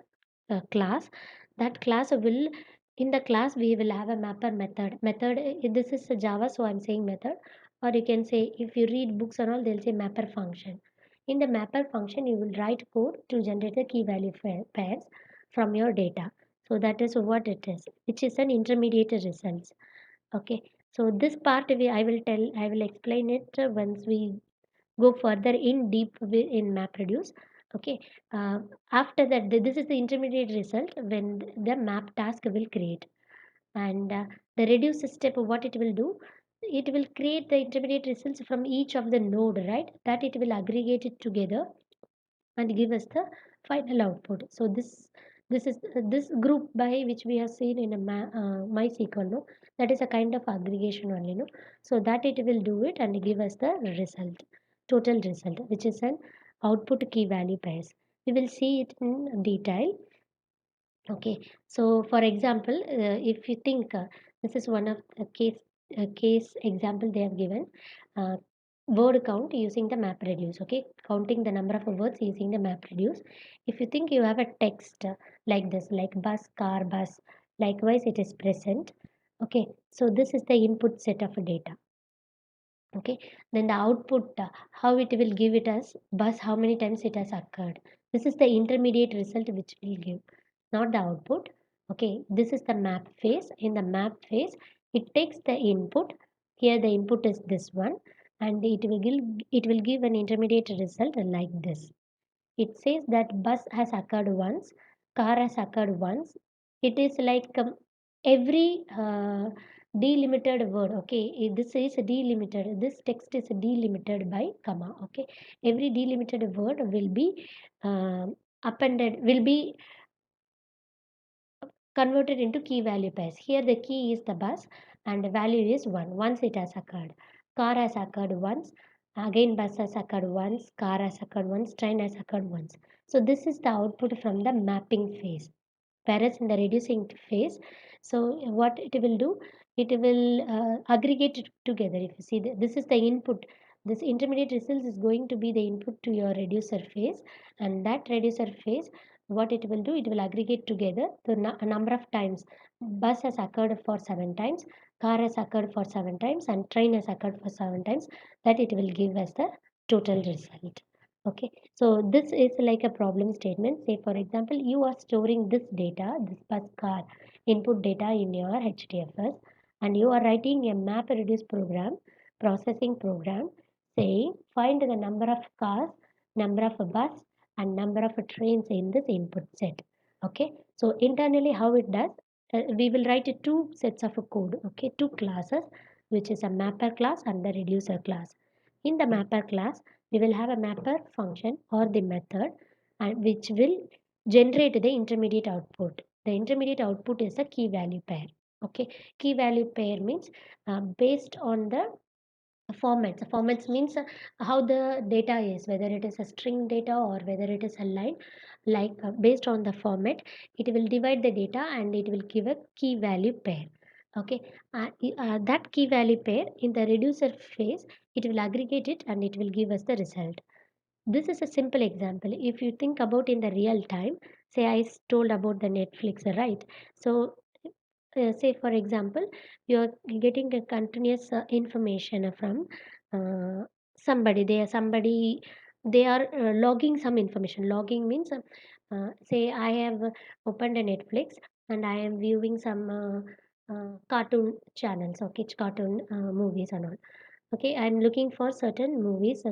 class. That class will, in the class we will have a mapper method. This is a Java, so I'm saying method, or you can say, if you read books and all, they'll say mapper function. In the mapper function you will write code to generate the key value pairs from your data. So that is what it is, which is an intermediate results. Okay, so this part I will explain it once we go further in deep in MapReduce. Okay, uh, after that, this is the intermediate result when the map task will create, and the reduce step, what it will do, it will create the intermediate results from each of the node, right? That it will aggregate it together and give us the final output. So this is this group by which we have seen in a MySQL, no, that is a kind of aggregation only, no. So that it will do it and give us the result, total result, which is an output key value pairs. We will see it in detail. Okay, so for example, if you think this is one of the case example they have given, uh, word count using the MapReduce. Okay, counting the number of words using the MapReduce. If you think you have a text like this, like bus, car, bus, likewise it is present. Okay, so this is the input set of data. Okay, then the output, how it will give it as bus, how many times it has occurred. This is the intermediate result which will give, not the output. Okay, this is the map phase. In the map phase, it takes the input. Here the input is this one, and it will give an intermediate result like this. It says that bus has occurred once, car has occurred once. It is like every delimited word. Okay, this is delimited. This text is delimited by comma. Okay, every delimited word will be appended, will be converted into key value pairs. Here the key is the bus and the value is 1. Once it has occurred. Car has occurred once. Again bus has occurred once. Car has occurred once. Train has occurred once. So this is the output from the mapping phase. Whereas in the reducing phase, so what it will do, it will aggregate it together. If you see, this is the input. This intermediate results is going to be the input to your reducer phase, and that reducer phase, what it will do, it will aggregate together the number of times bus has occurred for 7 times, car has occurred for 7 times, and train has occurred for 7 times. That it will give us the total result. Okay, so this is like a problem statement. Say for example, you are storing this data, this bus car input data in your HDFS, and you are writing a map reduce program, processing program, saying find the number of cars, number of bus, and number of trains in this input set. Okay, so internally how it does, we will write two sets of a code. Okay, two classes, which is a mapper class and the reducer class. In the mapper class, we will have a mapper function or the method, and which will generate the intermediate output. The intermediate output is a key value pair. Okay, key value pair means based on the formats. Formats means how the data is, whether it is a string data or whether it is a line. Based on the format, it will divide the data and it will give a key value pair. Okay, that key value pair in the reducer phase, it will aggregate it and it will give us the result. This is a simple example. If you think about in the real time, say I told about the Netflix, right? So say for example, you're getting a continuous information from uh, somebody. They are logging some information. Logging means say I have opened a Netflix and I am viewing some cartoon channels or kids cartoon movies and all. Okay, I'm looking for uh, certain movies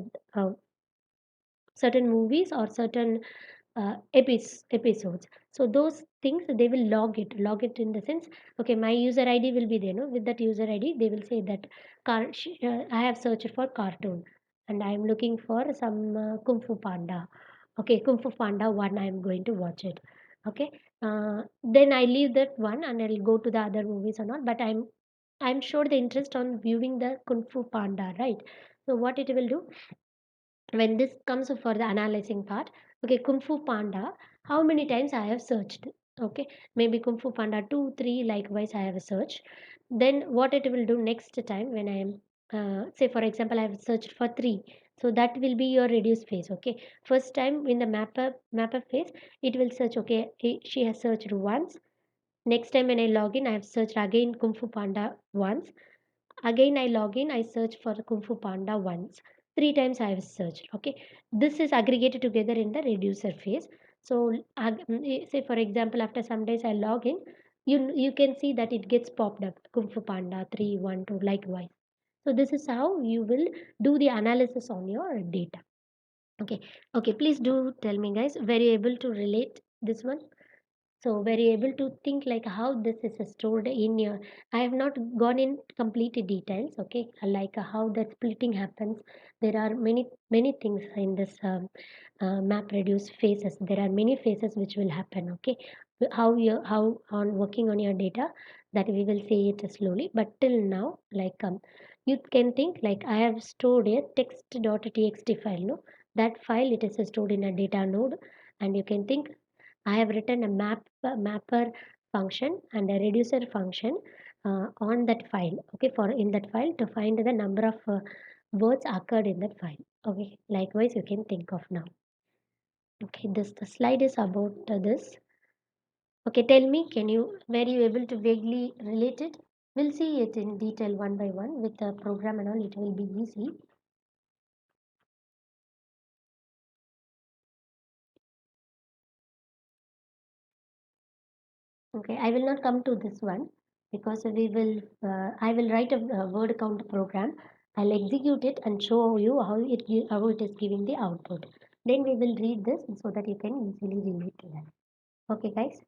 or certain episodes. So those things they will log it in the sense, okay, my user ID will be there, no? With that user ID, they will say that I have searched for cartoon and I am looking for some Kung Fu Panda. Okay, Kung Fu Panda one, I am going to watch it. Okay, then I leave that one and I'll go to the other movies or not. But I'm sure the interest on viewing the Kung Fu Panda, right? So what it will do when this comes for the analyzing part, okay, Kung Fu Panda, how many times I have searched? Okay, maybe Kung Fu Panda 2 3 likewise I have searched. Then what it will do next time when I am say for example I have searched for 3, so that will be your reduce phase. Okay, first time in the mapper phase, it will search, okay, she has searched once. Next time when I log in, I have searched again Kung Fu Panda once. Again, I log in, I search for Kung Fu Panda once. 3 times I have searched. Okay. This is aggregated together in the reducer phase. So, say for example, after some days I log in, you can see that it gets popped up Kung Fu Panda 3, 1, 2, likewise. So, this is how you will do the analysis on your data. Okay. Okay. Please do tell me, guys, were you able to relate this one? So very able to think like how this is stored in your. I have not gone in complete details. Okay, like how the splitting happens. There are many things in this map reduce phases. There are many phases which will happen. Okay, how on working on your data, that we will say it slowly. But till now, like you can think like I have stored a text.txt file. No, that file it is stored in a data node, and you can think I have written a mapper function and a reducer function on that file. Okay, for in that file to find the number of words occurred in that file. Okay, likewise you can think of now. Okay, this the slide is about this. Okay, tell me, can you were you able to vaguely relate it? We'll see it in detail one by one with the program and all. It will be easy. Okay, I will not come to this one because we will. I will write a word count program. I'll execute it and show you how it is giving the output. Then we will read this so that you can easily relate to that. Okay, guys.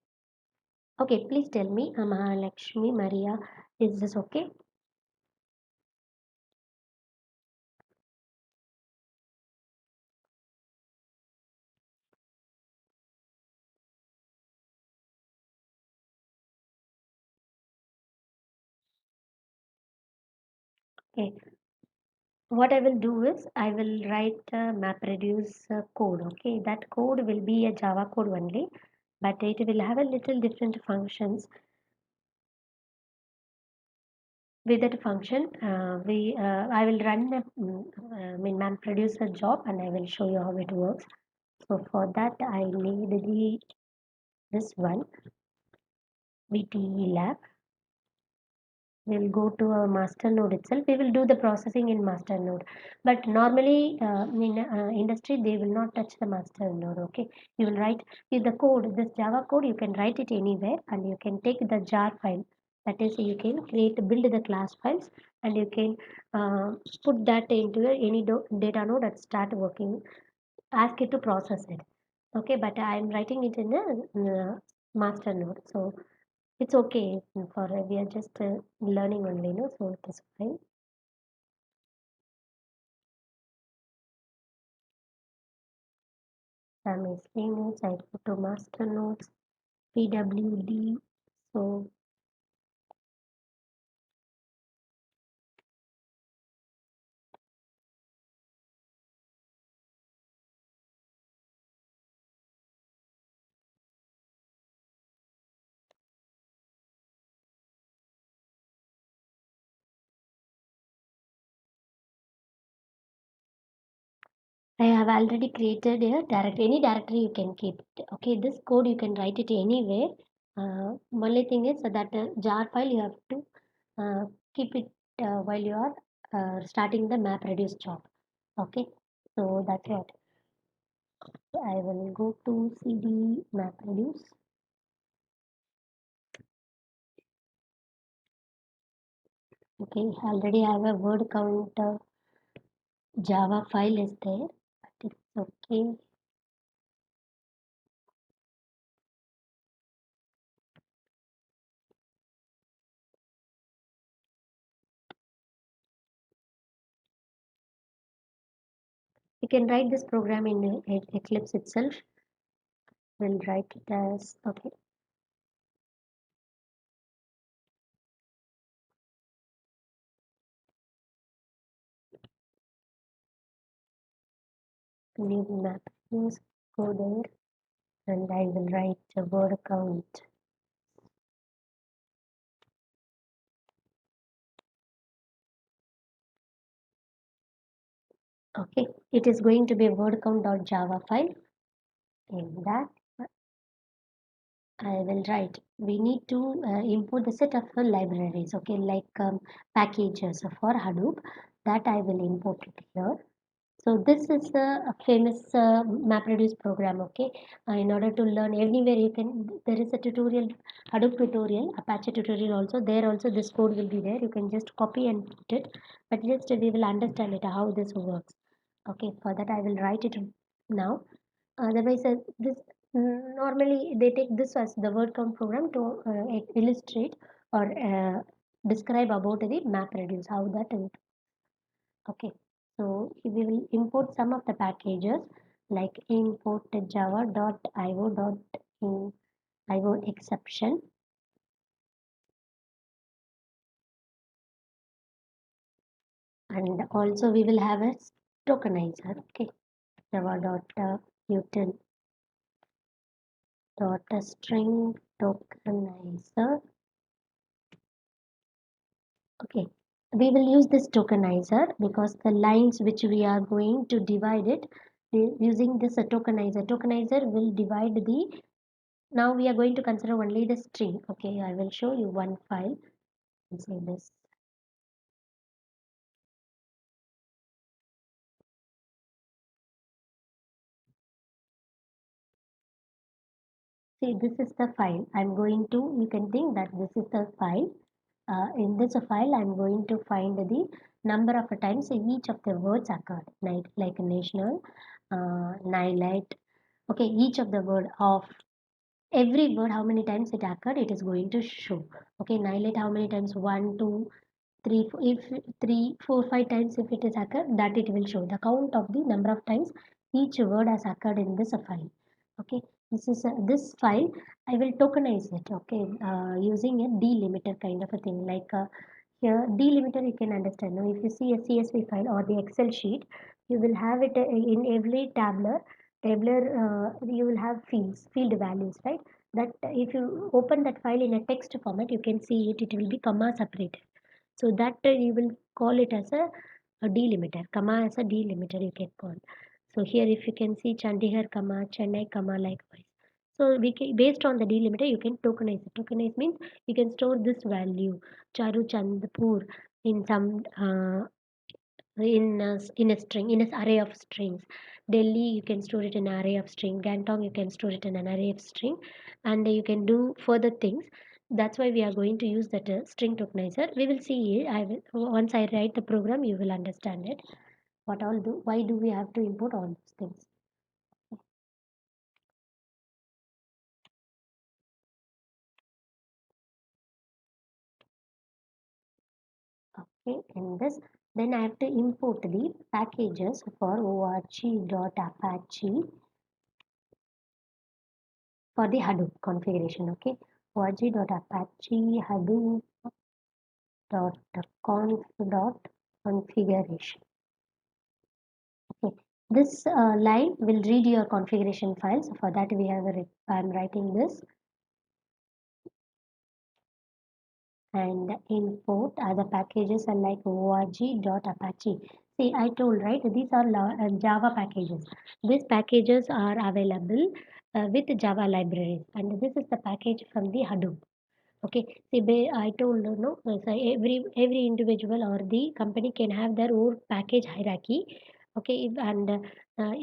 Okay, please tell me, Mahalakshmi Maria, is this okay? Okay. What I will do is I will write MapReduce code. Okay, that code will be a Java code only, but it will have a little different functions. With that function, I will run the MapReduce a job and I will show you how it works. So for that, I need this one VTE lab. We'll go to our master node itself. We will do the processing in master node. But normally in industry, they will not touch the master node. Okay, you will write with the code, this Java code, you can write it anywhere and you can take the jar file. That is, you can build the class files and you can put that into any data node and start working. Ask it to process it. Okay, but I'm writing it in a master node. So it's okay for we are just learning only, no? So it is fine. Family notes, I go to master notes, PWD. So I have already created a directory. Any directory you can keep it. Okay, this code you can write it anywhere. Only thing is that jar file you have to keep it while you are starting the map reduce job. Okay, so that's what I will go to CD map reduce. Okay, already I have a word count Java file is there, but it's okay. You can write this program in Eclipse itself. We'll write it as okay. New map. Use go there, and I will write a word count. Okay, it is going to be a word count.java file. In that, I will write. We need to import the set of libraries. Okay, like packages for Hadoop. That I will import it here. So this is a famous MapReduce program. Okay, in order to learn anywhere you can, there is a tutorial, Hadoop tutorial, Apache tutorial also. There also this code will be there. You can just copy and put it, but just we will understand it how this works. Okay, for that I will write it now. Otherwise, this normally they take this as the word count program to illustrate or describe about the MapReduce how that is. Okay, so we will import some of the packages like import java.io.io exception, and also we will have a tokenizer. Okay, java.util dot string tokenizer. Okay, we will use this tokenizer because the lines which we are going to divide it using this tokenizer. Tokenizer will divide the. Now we are going to consider only the string. Okay, I will show you one file and say this. See, this is the file. I'm going to, you can think that this is the file. In this file, I'm going to find the number of times each of the words occurred, like national, nightlight. Okay, each of the word of every word, how many times it occurred, it is going to show. Okay, nightlight, how many times? One, two, three, four, if three, four, 5 times if it is occurred, that it will show the count of the number of times each word has occurred in this file. Okay, this is this file. I will tokenize it. Okay, using a delimiter kind of a thing. Like here, delimiter you can understand. Now, if you see a CSV file or the Excel sheet, you will have it in every tabular. You will have field values, right? That if you open that file in a text format, you can see it. It will be comma separated. So that you will call it as a delimiter, comma as a delimiter you can call. So here if you can see Chandigarh comma, Chennai comma likewise. So we can, based on the delimiter you can tokenize it. Tokenize means you can store this value Charu Chandpur in some in a string in an array of strings. Delhi you can store it in an array of string. Gangtok you can store it in an array of string, and you can do further things. That's why we are going to use that string tokenizer. We will see it. I will, once I write the program you will understand it. What all do, why do we have to import all those things? Okay, in this then I have to import the packages for org.apache for the Hadoop configuration. Okay, org.apache Hadoop dot conf dot configuration. Okay, this line will read your configuration files. For that we have I'm writing this and import other packages are like org.apache. See, I told right these are Java packages. These packages are available with Java libraries, and this is the package from the Hadoop. Okay, see, I told you no, so every individual or the company can have their own package hierarchy. Okay, and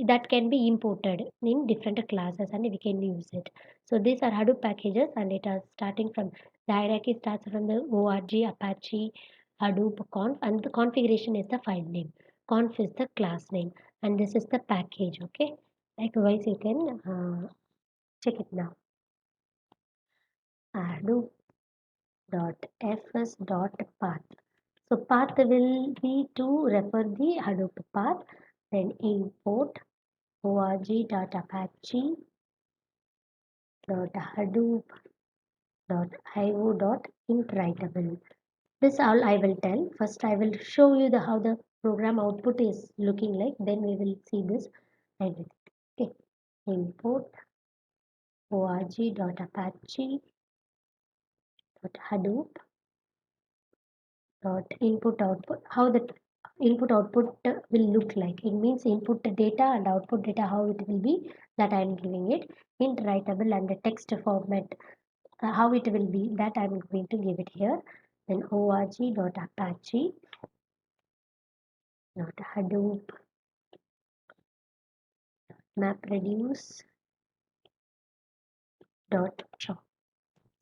that can be imported in different classes, and we can use it. So these are Hadoop packages, and it is starting from the hierarchy starts from the org, Apache, Hadoop conf, and the configuration is the file name. Conf is the class name, and this is the package. Okay, likewise you can check it now. Hadoop.fs.path. So path will be to refer the Hadoop path. Then import org.hadoop.io.int This all I will tell. First, I will show you how the program output is looking like. Then we will see this everything. Okay. Import org.apache.hadoop.input output. How the input output will look like. It means input data and output data, how it will be, that I am giving it. Int writable and the text format, how it will be, that I am going to give it here. Then org.apache.hadoop MapReduce dot job.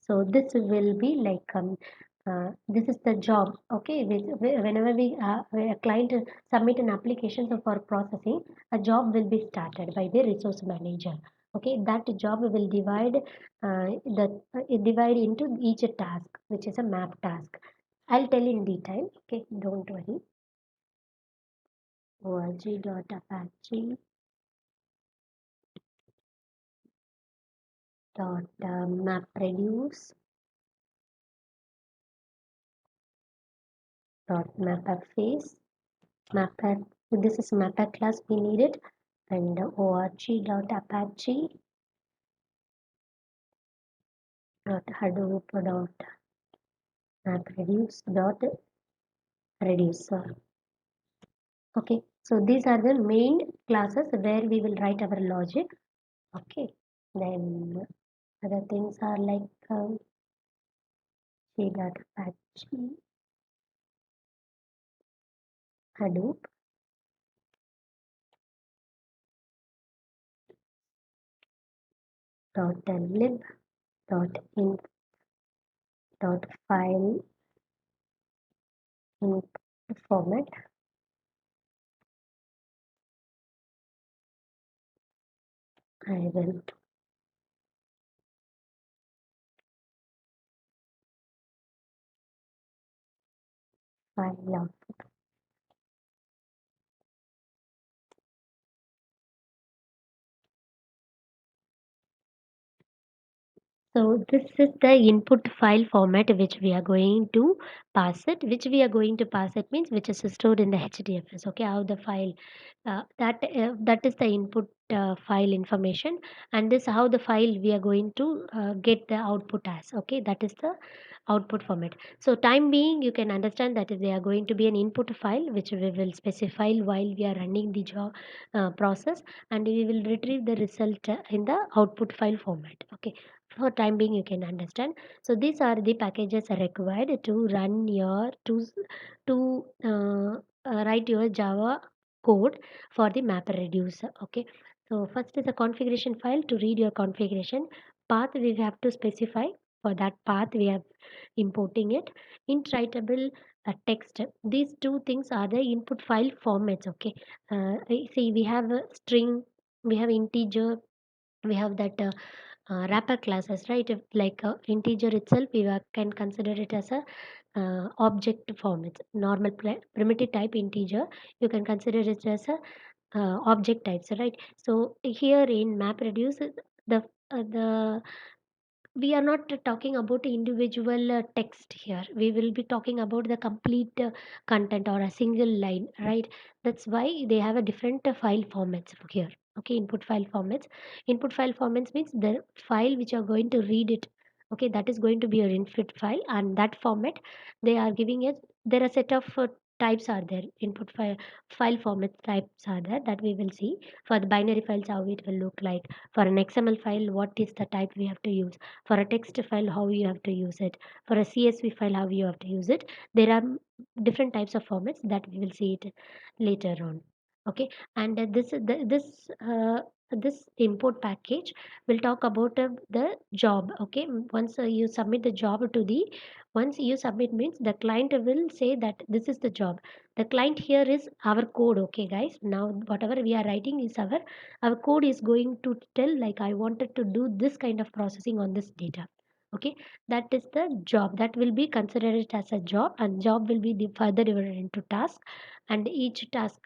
So this will be like this is the job. Okay, whenever a client submit an application for processing, a job will be started by the resource manager. Okay, that job will divide into each task, which is a map task. I'll tell in detail. Okay, don't worry. org.apache dot MapReduce dot MapReface mapper. This is mapper class we needed, and org.apache dot hadoop dot MapReduce dot reducer. Okay, so these are the main classes where we will write our logic. Okay, then other things are like g.apache hadoop dot lib dot in dot file in format. I will file out. So this is the input file format which we are going to pass it. Which we are going to pass it means which is stored in the HDFS. Okay, how the file that is the input file information, and this how the file we are going to get the output as. Okay, that is the output format. So time being, you can understand that they are going to be an input file which we will specify while we are running the job process, and we will retrieve the result in the output file format. Okay, for time being you can understand. So these are the packages are required to run your to write your Java code for the MapReduce. Okay, so first is a configuration file. To read your configuration path, we have to specify. For that path we are importing it. Int writable text, these two things are the input file formats. Okay, see, we have a string, we have integer, we have that wrapper classes, right? If like integer itself, we can consider it as a object format. Normal primitive type integer, you can consider it as a object types, right? So here in MapReduce, the we are not talking about individual text here. We will be talking about the complete content or a single line, right? That's why they have a different file formats here. Okay, input file formats. Input file formats means the file which are going to read it. Okay, that is going to be your input file, and that format they are giving it. There are set of types are there. Input file format types are there that we will see. For the binary files, how it will look like. For an XML file, what is the type we have to use. For a text file, how you have to use it. For a CSV file, how you have to use it. There are different types of formats that we will see it later on. Okay, and this import package will talk about the job. Okay, once you submit the job to the once you submit means the client will say that this is the job. The client here is our code. Okay, guys, now whatever we are writing is our code is going to tell like I wanted to do this kind of processing on this data. Okay, that is the job that will be considered as a job, and job will be further divided into task, and each task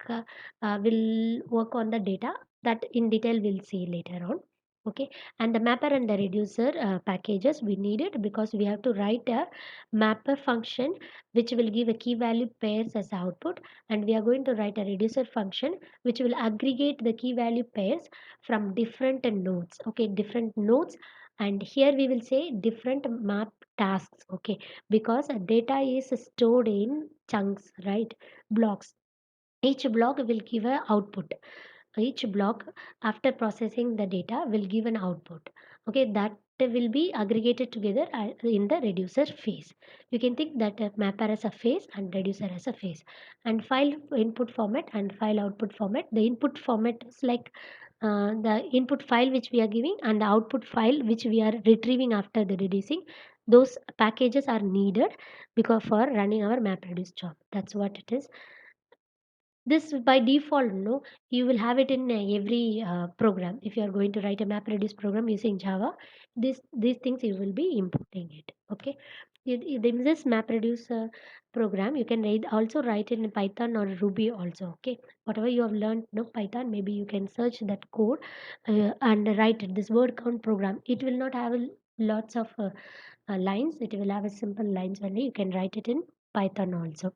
will work on the data that in detail we'll see later on. Okay, and the mapper and the reducer packages we needed because we have to write a mapper function which will give a key value pairs as output, and we are going to write a reducer function which will aggregate the key value pairs from different nodes. Okay, different nodes, and here we will say different map tasks. Okay, because data is stored in chunks, right, blocks. Each block will give a output. Each block after processing the data will give an output. Okay, that will be aggregated together in the reducer phase. You can think that mapper as a phase and reducer as a phase. And file input format and file output format. The input format is like the input file which we are giving, and the output file which we are retrieving after the reducing. Those packages are needed because for running our MapReduce job. That's what it is. This by default, no, you will have it in every program. If you are going to write a MapReduce program using Java, these things you will be importing it. Okay, in this MapReduce program, you can also write it in Python or Ruby also. Okay, whatever you have learned, no, Python, maybe you can search that code and write it. This word count program, it will not have lots of lines. It will have a simple lines only. You can write it in Python also.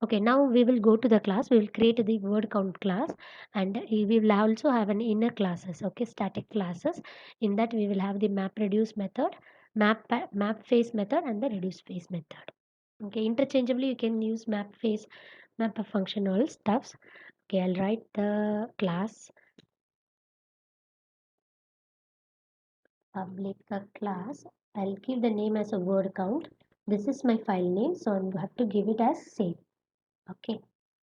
Okay, now we will go to the class. We will create the word count class, and we will also have an inner classes. Okay, static classes. In that we will have the map reduce method, map face method, and the reduce face method. Okay, interchangeably you can use map face, map a functional stuffs. Okay, I'll write the class public class. I'll give the name as a word count. This is my file name, so I have to give it as save. Okay.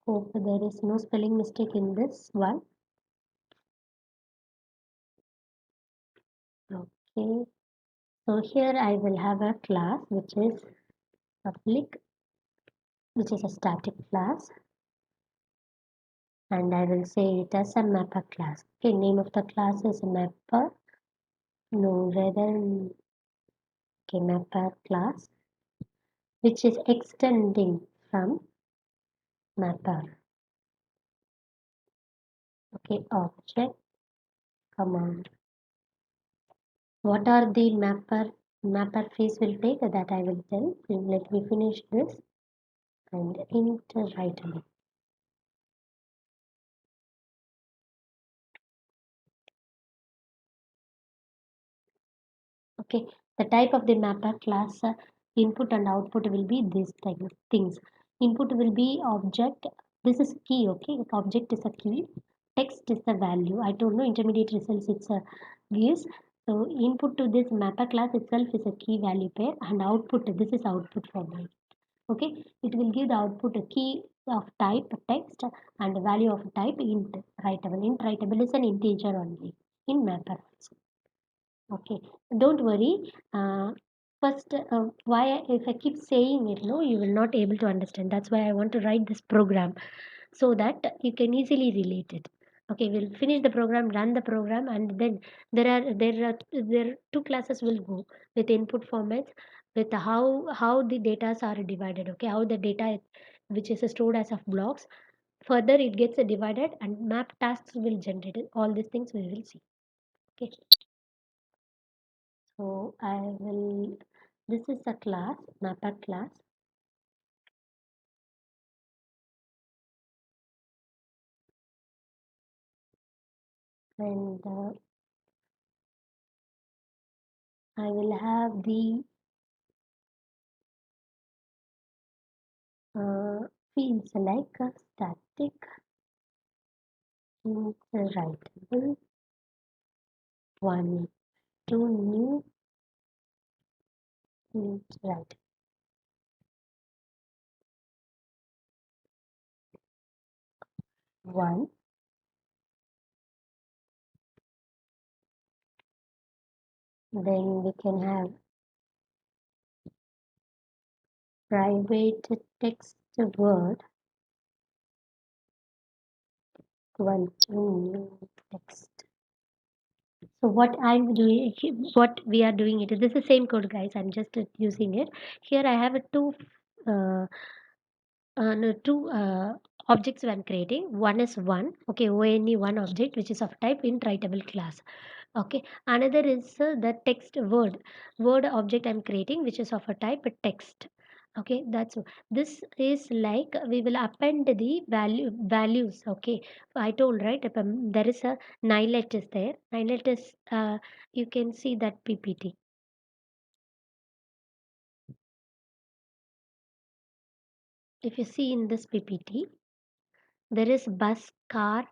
Hope there is no spelling mistake in this one. Okay. So here I will have a class which is public, which is a static class, and I will say it as a mapper class. Okay, name of the class is mapper. No, rather, okay, mapper class, which is extending from mapper. Okay, object command. What are the mapper phase will take that I will tell. Let me finish this and enter right away. Okay, the type of the mapper class input and output will be these type of things. Input will be object. This is key. Okay, object is a key. Text is the value. I don't know intermediate results. It's a gives. So input to this mapper class itself is a key value pair, and output. This is output format. Okay, it will give the output a key of type text and the value of type int writable. Int writable is an integer only in mapper also. Okay, don't worry. First, why if I keep saying it, no, you will not able to understand. That's why I want to write this program so that you can easily relate it. Okay, we'll finish the program, run the program, and then there are two classes will go with input formats, with how the data are divided. Okay, how the data which is stored as of blocks. Further, it gets divided, and map tasks will generate it. All these things we will see. Okay. So I will, this is a class, mapper class, and I will have the fields like static, int writable, one, two new, int write, one, Then we can have private text word equal to new text. So what I'm doing, what we are doing it, this is the same code, guys. I'm just using it. Here I have a uh, no, two objects I'm creating. One is one, okay, only one object which is of type int writable class. Okay, another is the text word object I'm creating which is of a type text. Okay, this is like we will append the values. Okay, I told right there is a nilet is there. Nilet is you can see that PPT. If you see in this PPT, there is bus, car,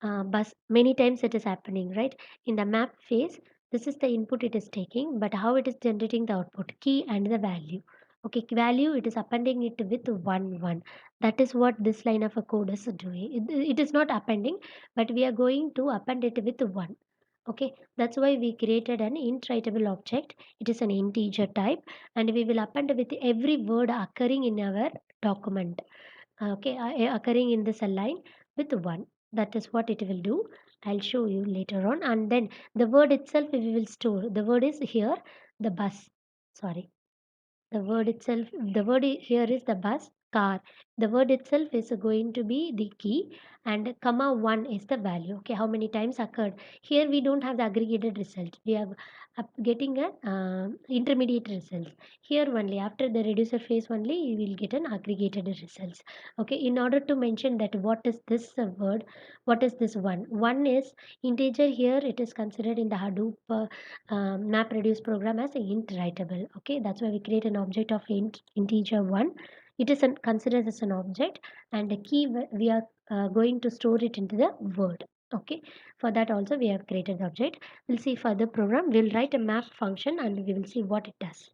bus. Many times it is happening, right? In the map phase, this is the input it is taking, but how it is generating the output, key and the value. Okay, value it is appending it with 1 1. That is what this line of a code is doing. It is not appending, but we are going to append it with 1. Okay, that's why we created an int writable object. It is an integer type, and we will append with every word occurring in our document. Okay, occurring in this line with 1. That is what it will do. I'll show you later on. And then the word itself we will store. The word is here, the bus. Sorry, the word itself, the here is the bus, car. The word itself is going to be the key, and comma 1 is the value. Okay, how many times occurred? Here we don't have the aggregated result. We are getting a intermediate results. Here only after the reducer phase only you will get an aggregated results. Okay, in order to mention that what is this word, what is this one? One is integer. Here it is considered in the Hadoop MapReduce program as a int writable. Okay, that's why we create an object of integer 1. It is considered as an object, and the key we are going to store it into the word. Okay, for that also we have created the object. We'll see for the program. We'll write a map function and we will see what it does.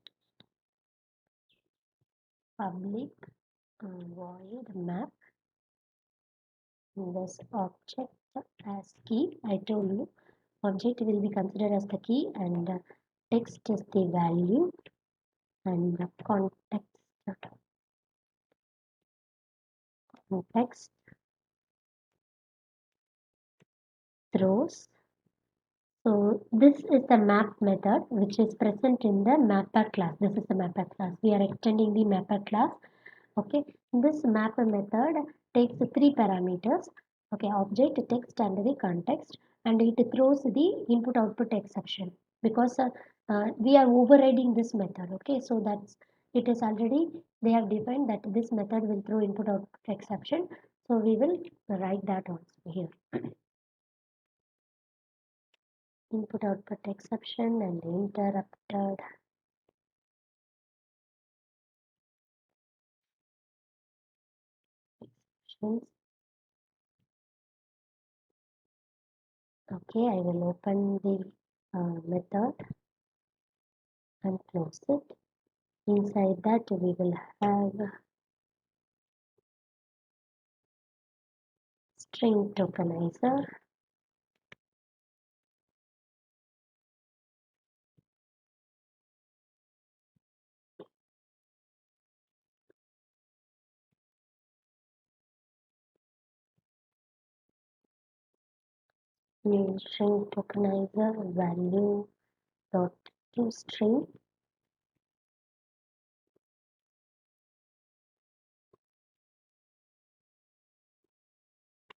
Public void map this object as key. I told you object will be considered as the key, and text is the value, and the context throws. So this is the map method which is present in the mapper class. This is the mapper class. We are extending the mapper class. Okay, this mapper method takes three parameters. Okay, object, text, and the context, and it throws the input output exception because we are overriding this method. Okay, so that's it is already they have defined that this method will throw input output exception. So we will write that also here. Input output exception and interrupted exceptions. Okay, I will open the method and close it. Inside that we will have string tokenizer. New string tokenizer value dot toString.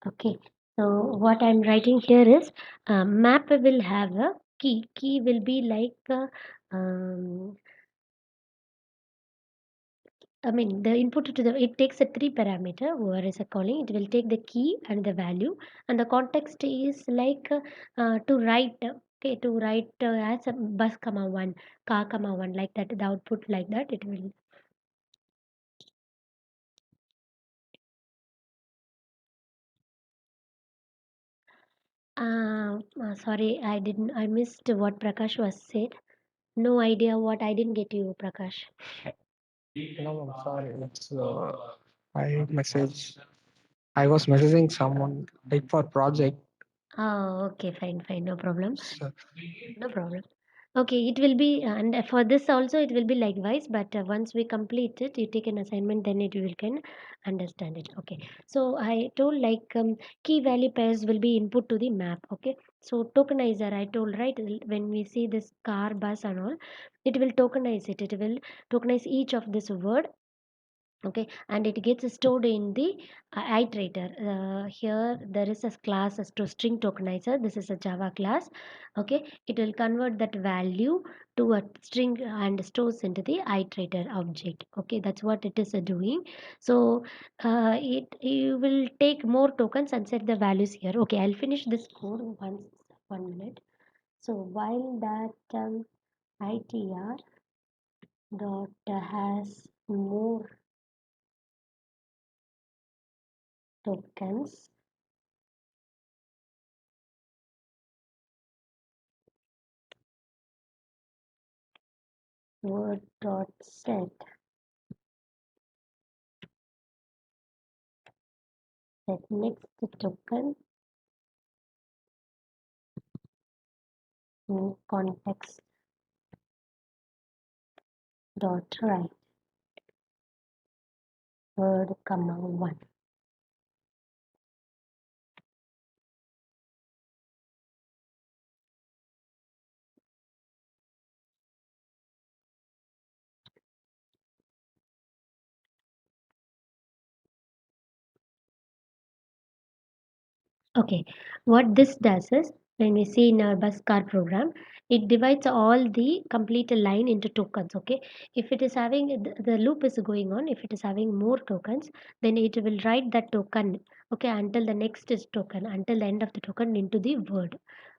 Okay, so what I'm writing here is map will have a key. Key will be like I mean, the input to the it takes a three parameter. Whoever is calling, it will take the key and the value, and the context is like to write. Okay, to write as a bus comma 1, car comma 1, like that. The output like that it will. Sorry, I didn't. I missed what Prakash was said. No idea what I didn't get you, Prakash. No, I'm sorry. I message. I was messaging someone like for project. Oh, okay, fine, fine, no problem, So, no problem. Okay, it will be, and for this also it will be likewise. But once we complete it, you take an assignment, then it will can understand it. Okay. So I told like key value pairs will be input to the map. Okay. So tokenizer, I told right when we see this car, bus, and all, it will tokenize it. It will tokenize each of this word. Okay, and it gets stored in the iterator. Here there is a class as to string tokenizer. This is a Java class. Okay, it will convert that value to a string and stores into the iterator object. Okay, that's what it is doing. So it you will take more tokens and set the values here. Okay, I'll finish this code once. 1 minute. So while that itr dot has more tokens, word dot set that next token in context dot write word comma one. Okay, what this does is when we see in our bus car program, it divides all the complete line into tokens. Okay, if it is having the loop is going on, if it is having more tokens, then it will write that token. Okay, until the next is token, until the end of the token into the word.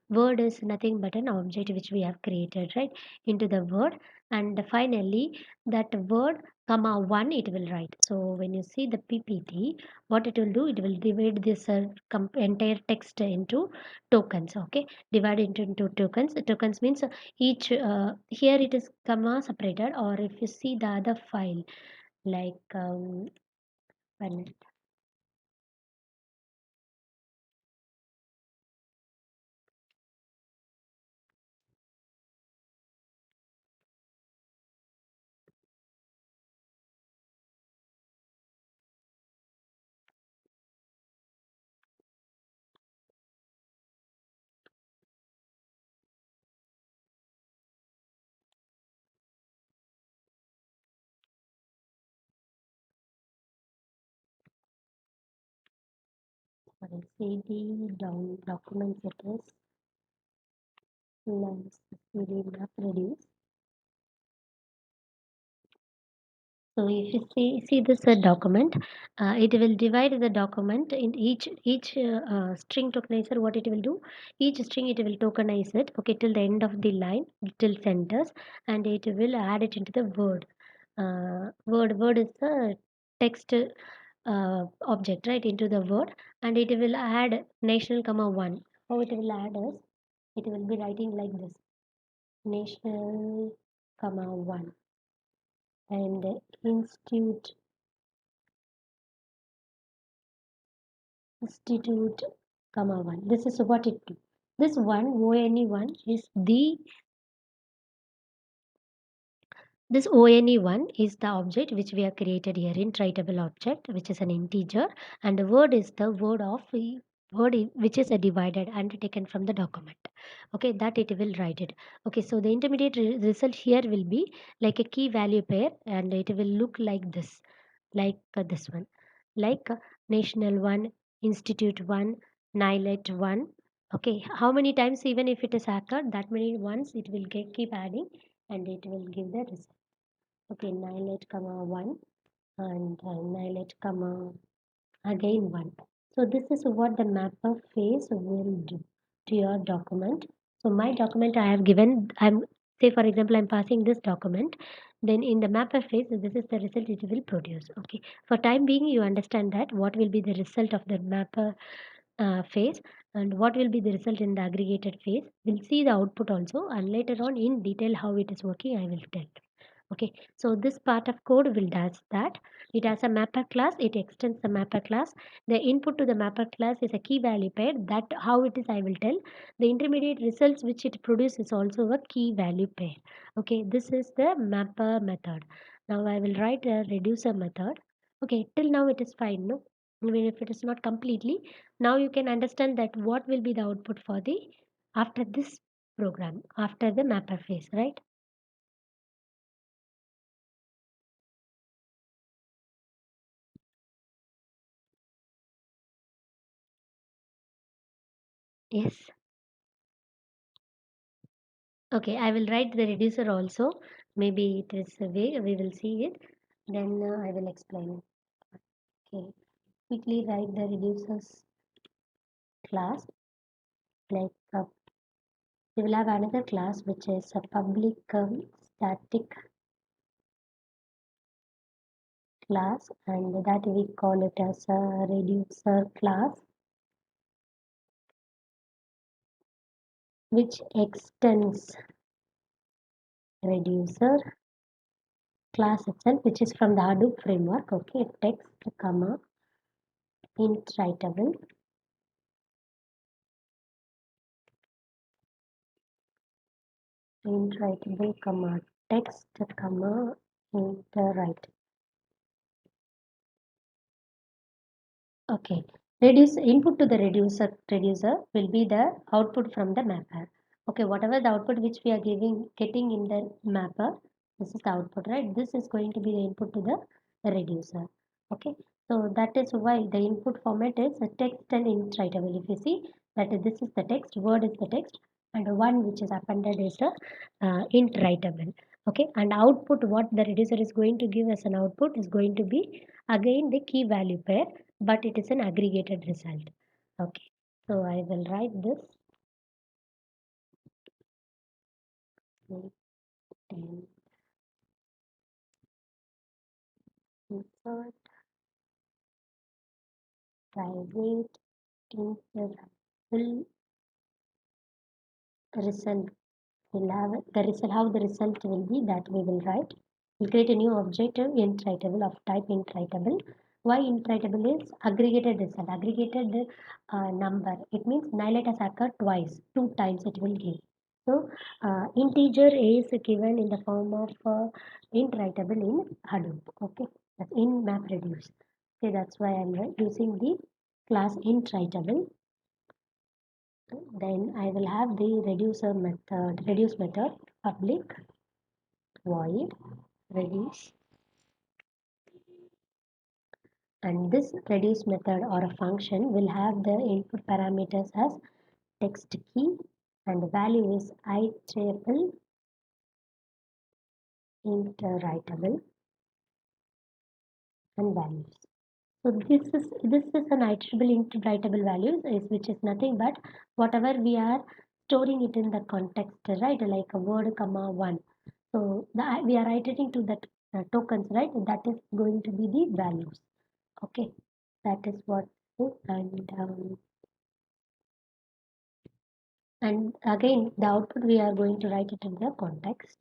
Word is nothing but an object which we have created, right? Into the word, and finally that word comma one it will write. So when you see the PPT, what it will do, it will divide this entire text into tokens. Okay, divide it into tokens. Tokens means each here it is comma separated, or if you see the other file like when CD down documents it is lens CD MapReduce. So if you see this document, it will divide the document in each string tokenizer. What it will do, each string it will tokenize it. Okay, till the end of the line, till centers, and it will add it into the word. Word is the text object, right, into the word, and it will add national comma one. How it will add is, it will be writing like this: national comma one and institute institute comma one. This is what it do. This one one is the this one is the object which we have created here in writable object, which is an integer, and the word is the word of which is a divided and taken from the document. Okay, that it will write it. Okay, so the intermediate result here will be like a key value pair, and it will look like this, like this one, like national one, institute one, nihilate one. Okay, how many times even if it is hacker, that many ones it will keep adding, and it will give the result. Okay, nihilate comma 1 and nihilate comma again 1. So this is what the mapper phase will do to your document. So my document I have given, I'm say for example I'm passing this document, then in the mapper phase this is the result it will produce. Okay, for time being you understand that what will be the result of the mapper phase and what will be the result in the aggregated phase. We'll see the output also, and later on in detail how it is working I will tell. Okay, so this part of code will does that. It has a mapper class, it extends the mapper class. The input to the mapper class is a key value pair. That how it is I will tell. The intermediate results which it produces is also a key value pair. Okay, this is the mapper method. Now I will write a reducer method. Okay, till now it is fine, no, even if it is not completely. Now you can understand that what will be the output for the after this program, after the mapper phase, right? Yes. Okay, I will write the reducer also. Maybe it is a way we will see it. Then I will explain it. Okay, quickly write the reducers class. Like we will have another class which is a public static class, and that we call it as a reducer class, which extends reducer class itself, which is from the Hadoop framework. Okay, text comma int writable int writable comma text comma int write. Okay, reduce input to the reducer will be the output from the mapper. Okay, whatever the output which we are getting in the mapper, this is the output, right? This is going to be the input to the reducer. Okay, so that is why the input format is a text and int writable. If you see that this is the text, word is the text, and one which is appended is the int writable. Okay, and output what the reducer is going to give as an output is going to be again the key value pair, but it is an aggregated result. Okay, so I will write this 10 insert private interval result. Will have the result, how the result will be, that we will write. We'll create a new object int writable of type int writable. Why int writable is aggregated result, aggregated number. It means nillet has occurred twice, two times it will give. So integer is given in the form of int writable in Hadoop. Okay, that's in MapReduce. Okay, that's why I'm using the class int writable. Then I will have the reduce method, public void reduce, and this reduce method or a function will have the input parameters as text key, and the value is iterable int writable and values. So this is an iterable int writable values, is which is nothing but whatever we are storing it in the context, right? Like a word comma one. So we are iterating to that tokens, right? That is going to be the values. Okay, that is what. And again the output we are going to write it in the context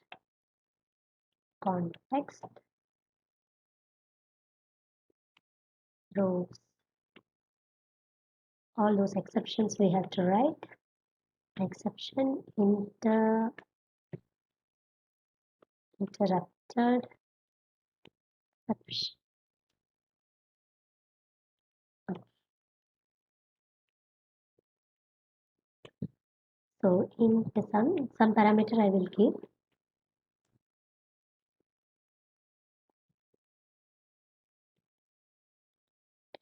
rows, all those exceptions we have to write. Exception interrupted exception. So int some parameter I will give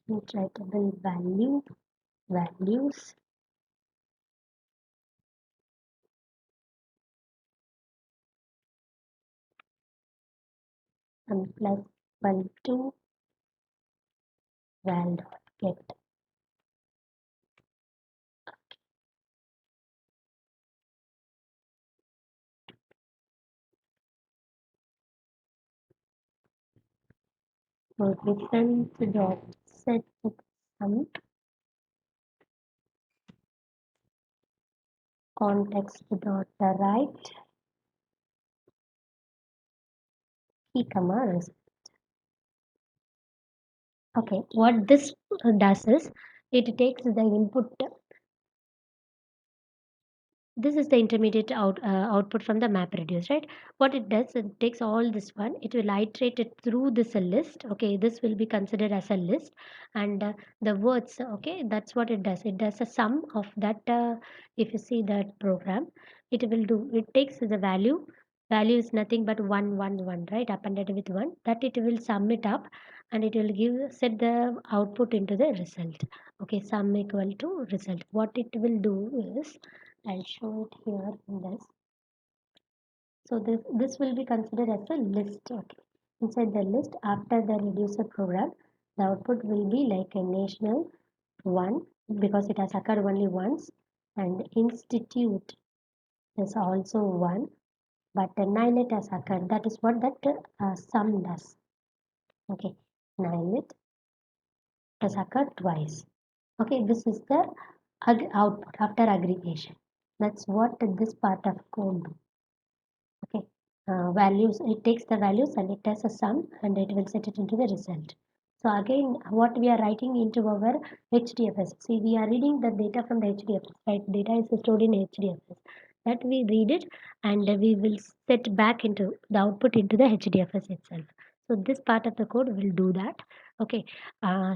iterable values and plus equal to val dot get. So different dot set some context dot write key comma result. Okay, what this does is it takes the input. This is the intermediate output from the MapReduce, right? What it does, it takes all this one, it will iterate it through this list. Okay, this will be considered as a list, and the words. Okay, that's what it does. It does a sum of that. If you see that program, it will do. It takes the value. Value is nothing but 1 1 1, right? Appended with one. That it will sum it up, and it will give set the output into the result. Okay, sum equal to result. What it will do is I'll show it here in this. So this will be considered as a list. Okay. Inside the list, after the reducer program, the output will be like a national one because it has occurred only once, and institute is also one, but the nilet has occurred. That is what that sum does. Okay, nilet has occurred twice. Okay, this is the output after aggregation. That's what this part of code do. Okay, values, it takes the values and it does a sum and it will set it into the result. So again, what we are writing into our HDFS, see, we are reading the data from the HDFS, right? Data is stored in HDFS, that we read it and we will set back into the output into the HDFS itself. So this part of the code will do that. Okay,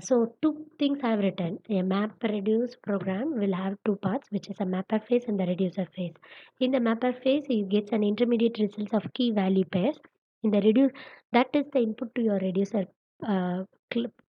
so two things I have written. A map reduce program will have two parts, which is a mapper phase and the reducer phase. In the mapper phase, you get an intermediate results of key value pairs. In the reduce, that is the input to your reducer uh,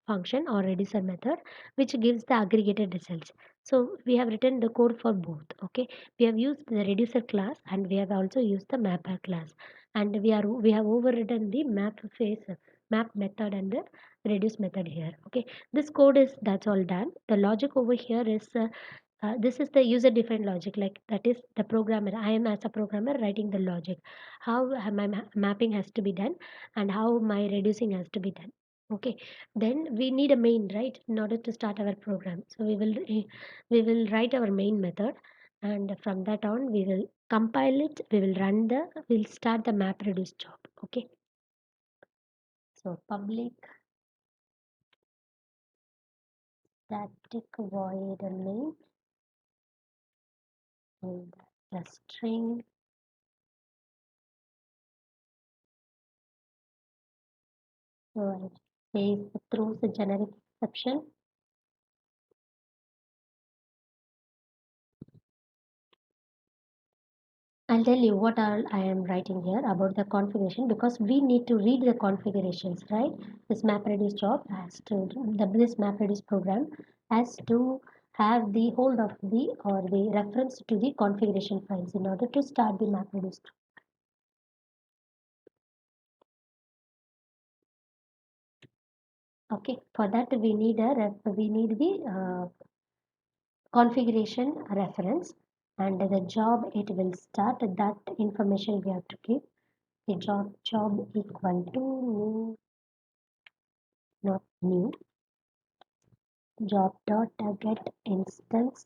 function or reducer method, which gives the aggregated results. So we have written the code for both. Okay, we have used the reducer class and we have also used the mapper class, and we have overridden the map phase, map method and the reduce method here. Okay, this code is that's all done. The logic over here is this is the user defined logic, like that is the programmer. I am as a programmer writing the logic, how my mapping has to be done and how my reducing has to be done. Okay, then we need a main, right, in order to start our program. So we will write our main method, and from that on we will compile it, we will run the, we'll start the map reduce job. Okay, so public static void main and the string. So I say throws a generic exception. I'll tell you what all I am writing here about the configuration, because we need to read the configurations, right? This MapReduce job has to, this MapReduce program has to have the hold of the or the reference to the configuration files in order to start the MapReduce. Okay, for that we need we need the configuration reference, and the job it will start, that information we have to give. The job equal to new, not new, job dot get instance.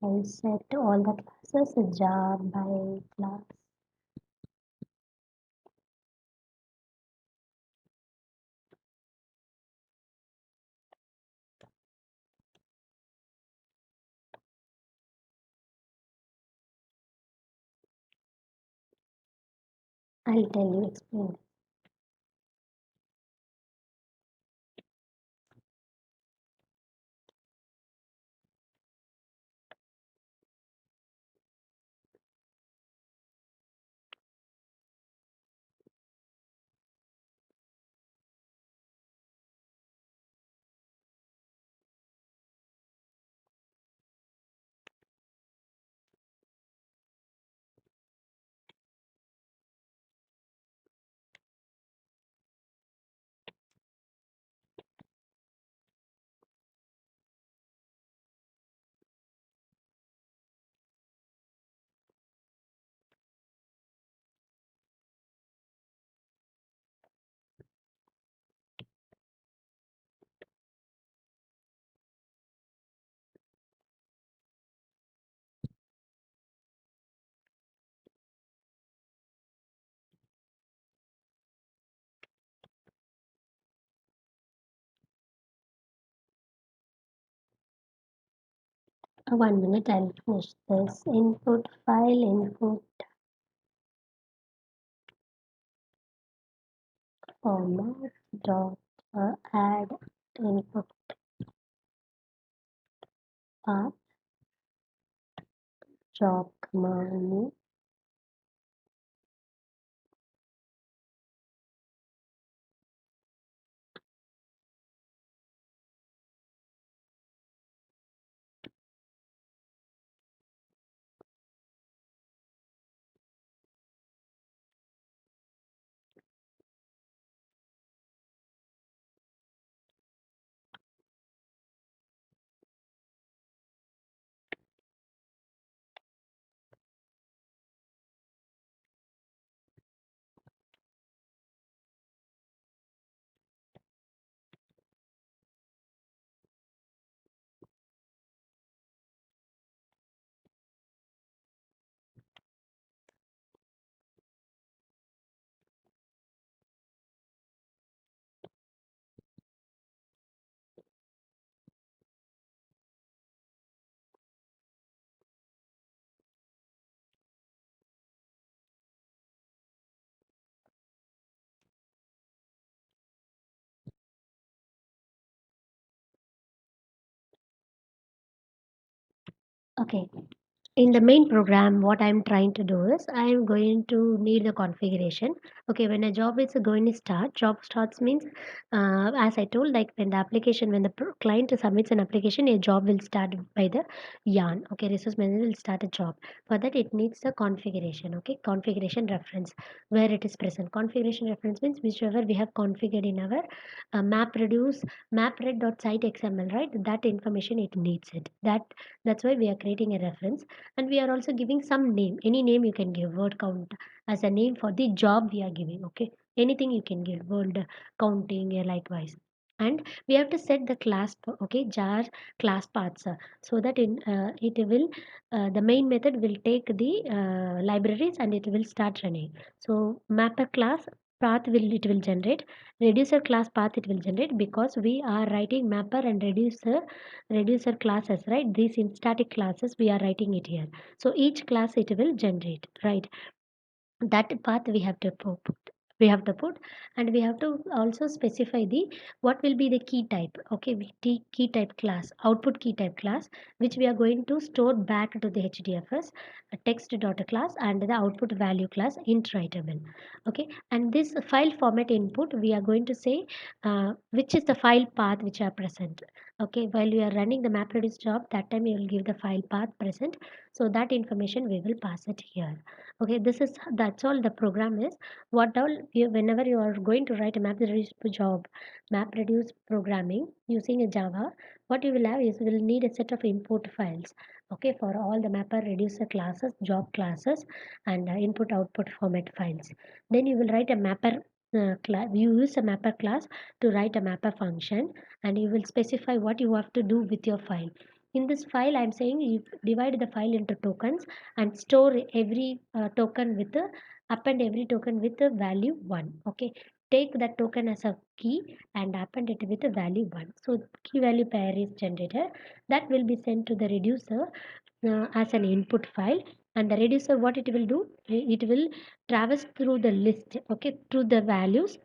I'll set all the classes job by class. I'll tell you, explain. 1 minute, I'll finish this. Input file, input format, dot add input path, job command. Okay. In the main program, what I'm trying to do is I'm going to need the configuration. Okay, when a job is going to start, job starts means, as I told, like when the application, when the client submits an application, a job will start by the yarn. Okay, resource manager will start a job. For that, it needs the configuration. Okay, configuration reference where it is present. Configuration reference means whichever we have configured in our MapReduce, MapRed.site.xml, right? That information it needs it. That's why we are creating a reference, and we are also giving some name. Any name you can give, word count as a name for the job we are giving. Okay, anything you can give, word counting, likewise. And we have to set the class, okay, jar class paths, so that in it will the main method will take the libraries and it will start running. So mapper class path will it will generate, reducer class path it will generate, because we are writing mapper and reducer classes, right? These in static classes we are writing it here. So each class it will generate, right? That path we have to put, and we have to also specify the what will be the key type. Okay, key type class, output key type class, which we are going to store back to the hdfs, a text data class, and the output value class int writable. Okay, and this file format input we are going to say which is the file path which are present. Okay, while you are running the MapReduce job, that time you will give the file path present, so that information we will pass it here. Okay, that's all the program is. What all whenever you are going to write a MapReduce job, MapReduce programming using a Java, what you will have is you will need a set of import files. Okay, for all the mapper reducer classes, job classes, and input output format files. Then you will write a mapper class. You use a mapper class to write a mapper function, and you will specify what you have to do with your file. In this file, I'm saying you divide the file into tokens and store every token with the append every token with the value 1. Okay, take that token as a key and append it with the value 1. So key value pair is generated, that will be sent to the reducer as an input file. And the reducer, what it will do, it will traverse through the list, okay, through the values,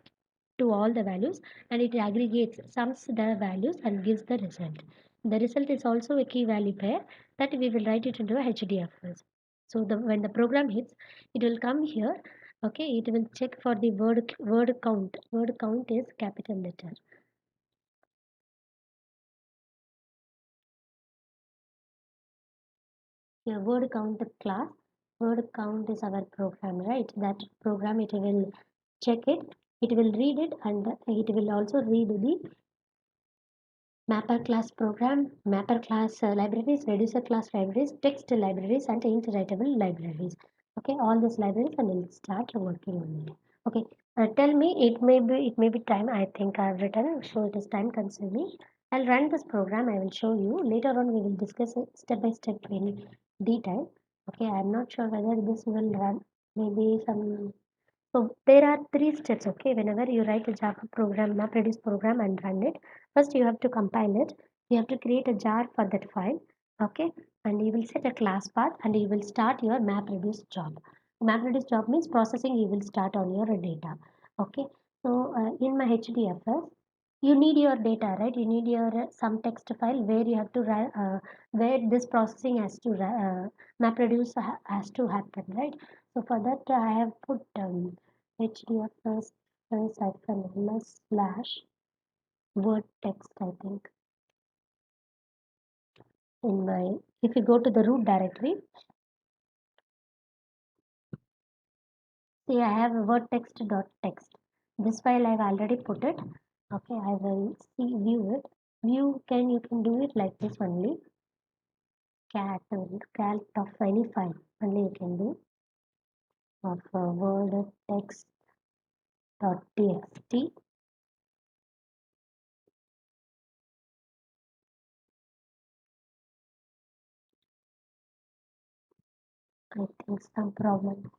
to all the values, and it aggregates, sums the values and gives the result. The result is also a key value pair that we will write it into a HDFS. So when the program hits, it will come here. Okay, it will check for the word count. Word count is capital letter. Yeah, word count class. Word count is our program, right? That program it will check it. It will read it, and it will also read the Mapper class program, mapper class libraries, reducer class libraries, text libraries, and iterable libraries. Okay, all these libraries, and we'll start working on it. Okay, tell me, it may be time. I think I've written, so it is time consuming. I'll run this program. I will show you later on. We will discuss it step by step in detail. Okay, I'm not sure whether this will run. Maybe some, so there are three steps, okay? Whenever you write a Java program, MapReduce program and run it, first you have to compile it. You have to create a jar for that file. Okay, and you will set a class path and you will start your MapReduce job. MapReduce job means processing you will start on your data. Okay, so in my HDFS you need your data, right? You need your some text file where you have to write where this processing has to MapReduce has to happen, right? So for that I have put HDFS ls slash word text, I think. In my, if you go to the root directory, see, I have a word text. This file I've already put it. Okay, I will see view it. View can you can do it like this only. Cat of any file only you can do of word text.txt. I think some problem.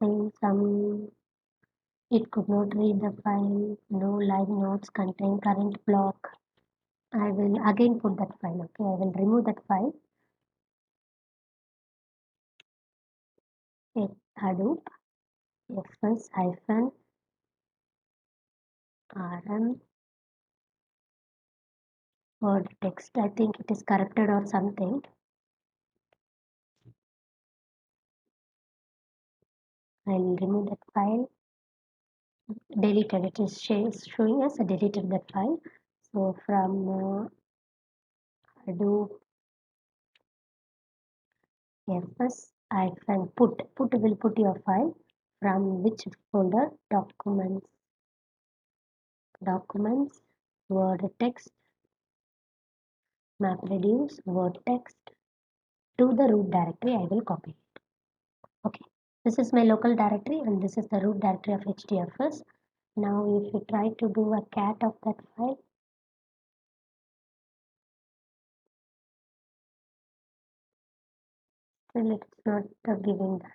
Saying some it could not read the file. No live notes contain current block. I will again put that file. Okay, I will remove that file. It Hadoop fs hyphen rm word text. I think it is corrupted or something. I'll remove that file. Deleted. It is showing us a deleted that file. So from Hadoop fs hyphen put will put your file from which folder? Documents word text MapReduce word text to the root directory. I will copy it. Okay, this is my local directory and this is the root directory of HDFS. Now if you try to do a cat of that file, still it's not giving that.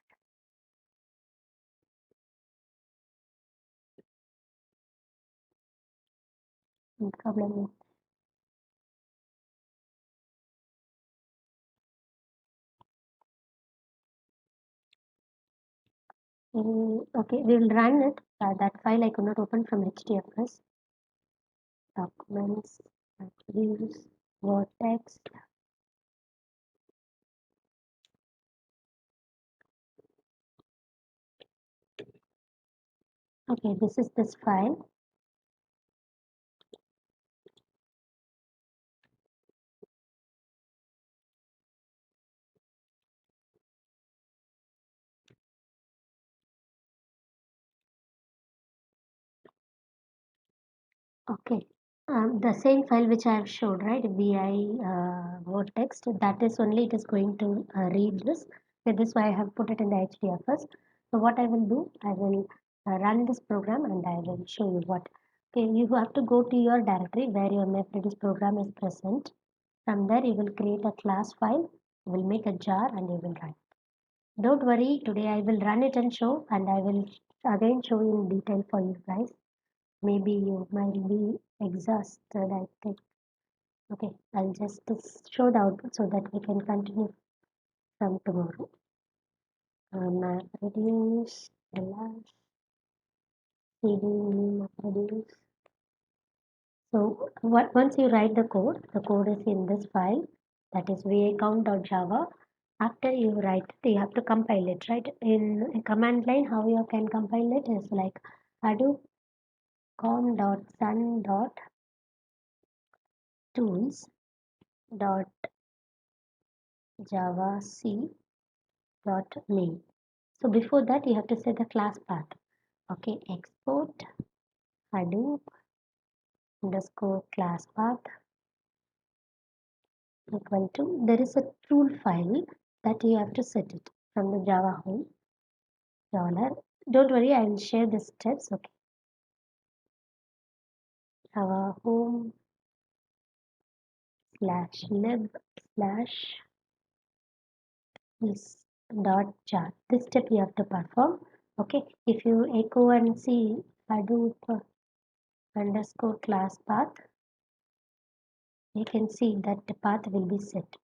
Problem is, okay, we will run it. That file I could not open from HDFS. Documents, views, word text. Okay, this is this file. Okay, the same file which I have showed, right? Vi word text. That is only it is going to read this. So this why I have put it in the HDFS. So what I will do, I will run this program and I will show you what. Okay, you have to go to your directory where your MapReduce program is present. From there, you will create a class file. You will make a jar and you will run. Don't worry, today I will run it and show, and I will again show in detail for you guys. Maybe you might be exhausted, I think. Okay, I'll just show the output so that we can continue from tomorrow. MapReduce, ls, cd, MapReduce. So once you write the code is in this file, that is vacount.java. After you write it, you have to compile it, right? In a command line, how you can compile it is like Hadoop com.sun.tools.javac.main. So before that, you have to set the class path. Okay, export Hadoop underscore class path equal to, there is a tool file that you have to set it from the Java home dollar. Don't worry, I will share the steps. Okay, Java home /lib /is dot jar. This step you have to perform. Okay, if you echo and see Hadoop underscore class path, you can see that the path will be set.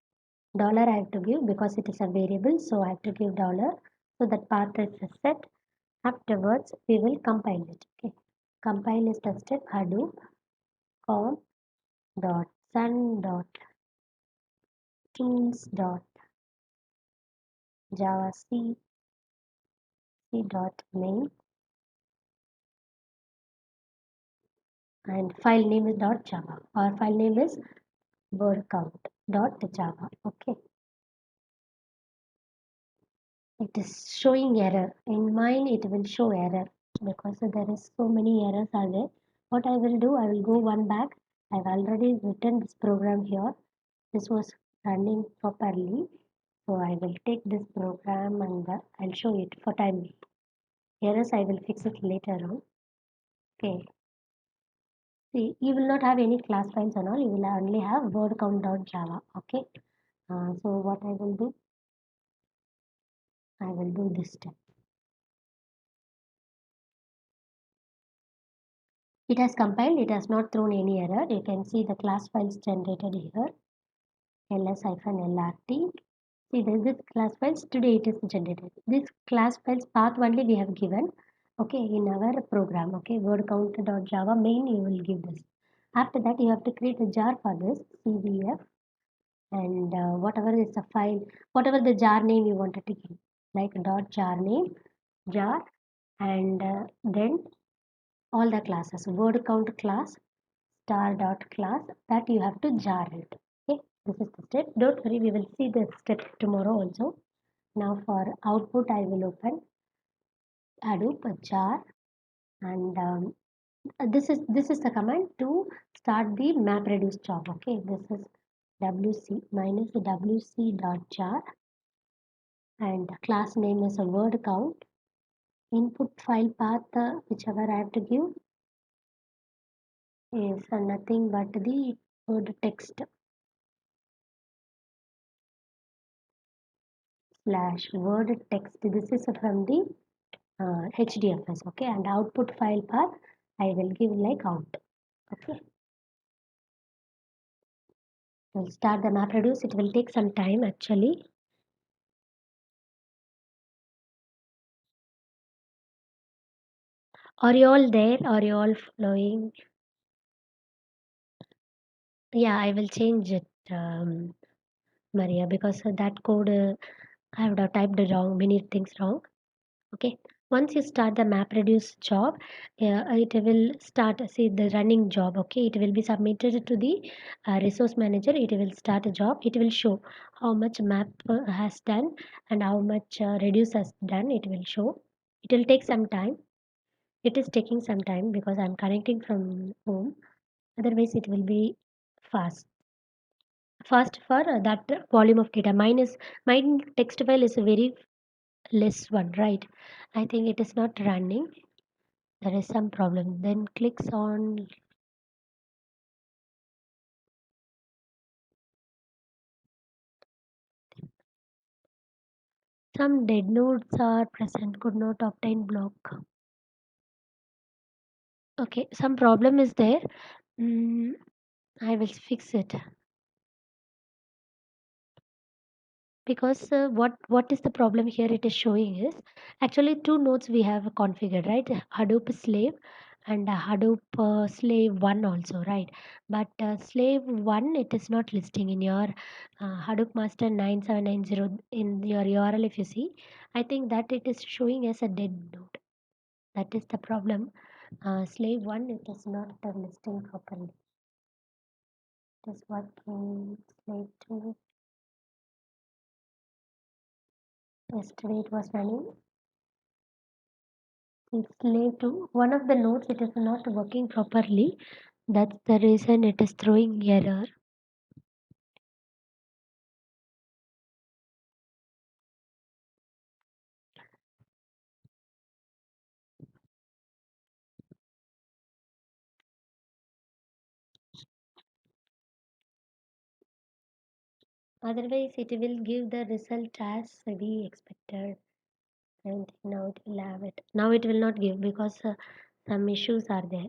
Dollar I have to give because it is a variable, so I have to give dollar. So that path is set. Afterwards, we will compile it. Okay, compile is the step. Hadoop com dot sun dot tools dot java c dot main, and file name is dot java, or file name is word count dot java. Okay, it is showing error. In mine it will show error because there is so many errors are there. What I will do, I will go one back. I've already written this program here. This was running properly, so I will take this program and I'll show it for time being. Errors I will fix it later on. Okay, see, you will not have any class files and all, you will only have word count.java. Okay, so what I will do this step. It has compiled, it has not thrown any error. You can see the class files generated here, ls-lrt. See, this class files, today it is generated. This class files path only we have given, okay, in our program. Okay, word count.java main, you will give this. After that, you have to create a jar for this, cdf, and whatever is the file, whatever the jar name you wanted to give, like dot jar name, jar, and then all the classes, word count class, star dot class, that you have to jar it. Okay, this is the step. Don't worry, we will see the step tomorrow also. Now for output, I will open Hadoop jar, and this is the command to start the MapReduce job. Okay, this is wc minus wc dot jar, and class name is a word count. Input file path, whichever I have to give, is nothing but the word text slash word text. This is from the HDFS. Okay, and output file path I will give like out. Okay, we'll start the MapReduce. It will take some time actually. Are you all there? Are you all following? Yeah, I will change it, Maria, because that code I would have typed wrong, many things wrong. Okay, once you start the MapReduce job, it will start, see, the running job. Okay, it will be submitted to the resource manager. It will start a job. It will show how much map has done and how much reduce has done. It will show. It will take some time. It is taking some time because I'm connecting from home. Otherwise, it will be fast. Fast for that volume of data. Mine text file is a very less one, right? I think it is not running. There is some problem. Then clicks on some dead nodes are present, could not obtain block. Okay, some problem is there. Mm, I will fix it because what is the problem here? It is showing is actually two nodes we have configured, right? Hadoop slave and Hadoop slave one also, right? But slave one, it is not listing in your Hadoop master 9790 in your URL. If you see, I think that it is showing as a dead node. That is the problem. Slave 1, it is not listing properly. It is working. Slave 2, yesterday it was running. It's slave 2. One of the nodes, it is not working properly. That's the reason it is throwing error. Otherwise, it will give the result as we expected. And now it will have it. Now it will not give because some issues are there.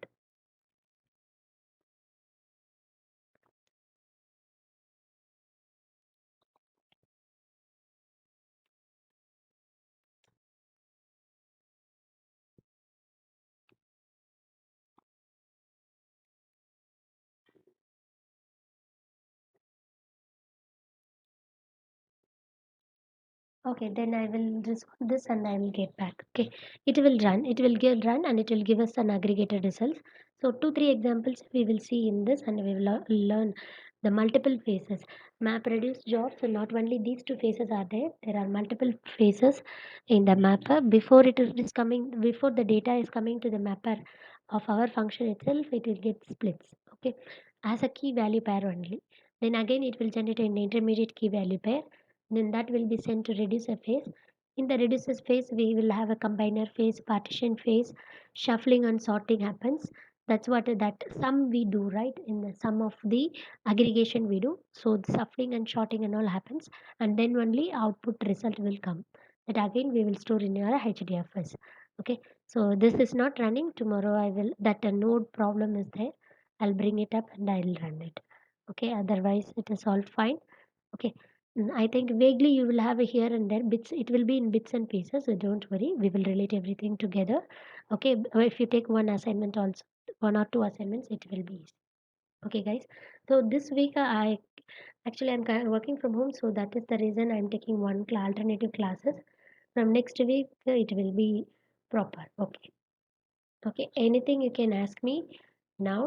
Okay, then I will resolve this and I will get back. Okay, it will run. It will get run and it will give us an aggregated results. So 2, 3 examples we will see in this and we will learn the multiple phases. MapReduce jobs. So not only these two phases are there. There are multiple phases in the mapper. Before it is coming, before the data is coming to the mapper of our function itself, it will get splits. Okay, as a key value pair only. Then again it will generate an intermediate key value pair, then that will be sent to reducer phase. In the reducer phase, we will have a combiner phase, partition phase, shuffling and sorting happens. That's what that sum we do, right? In the sum of the aggregation we do. So the shuffling and sorting and all happens, and then only output result will come. That again we will store in your HDFS. Okay. So this is not running. Tomorrow I will that a node problem is there. I'll bring it up and I'll run it. Okay. Otherwise it is all fine. Okay. I think vaguely you will have a here and there bits. It will be in bits and pieces. So don't worry. We will relate everything together. Okay. If you take one assignment also, 1 or 2 assignments, it will be easy. Okay, guys. So this week I actually I'm working from home, so that is the reason I'm taking alternative classes. From next week it will be proper. Okay. Okay. Anything you can ask me now.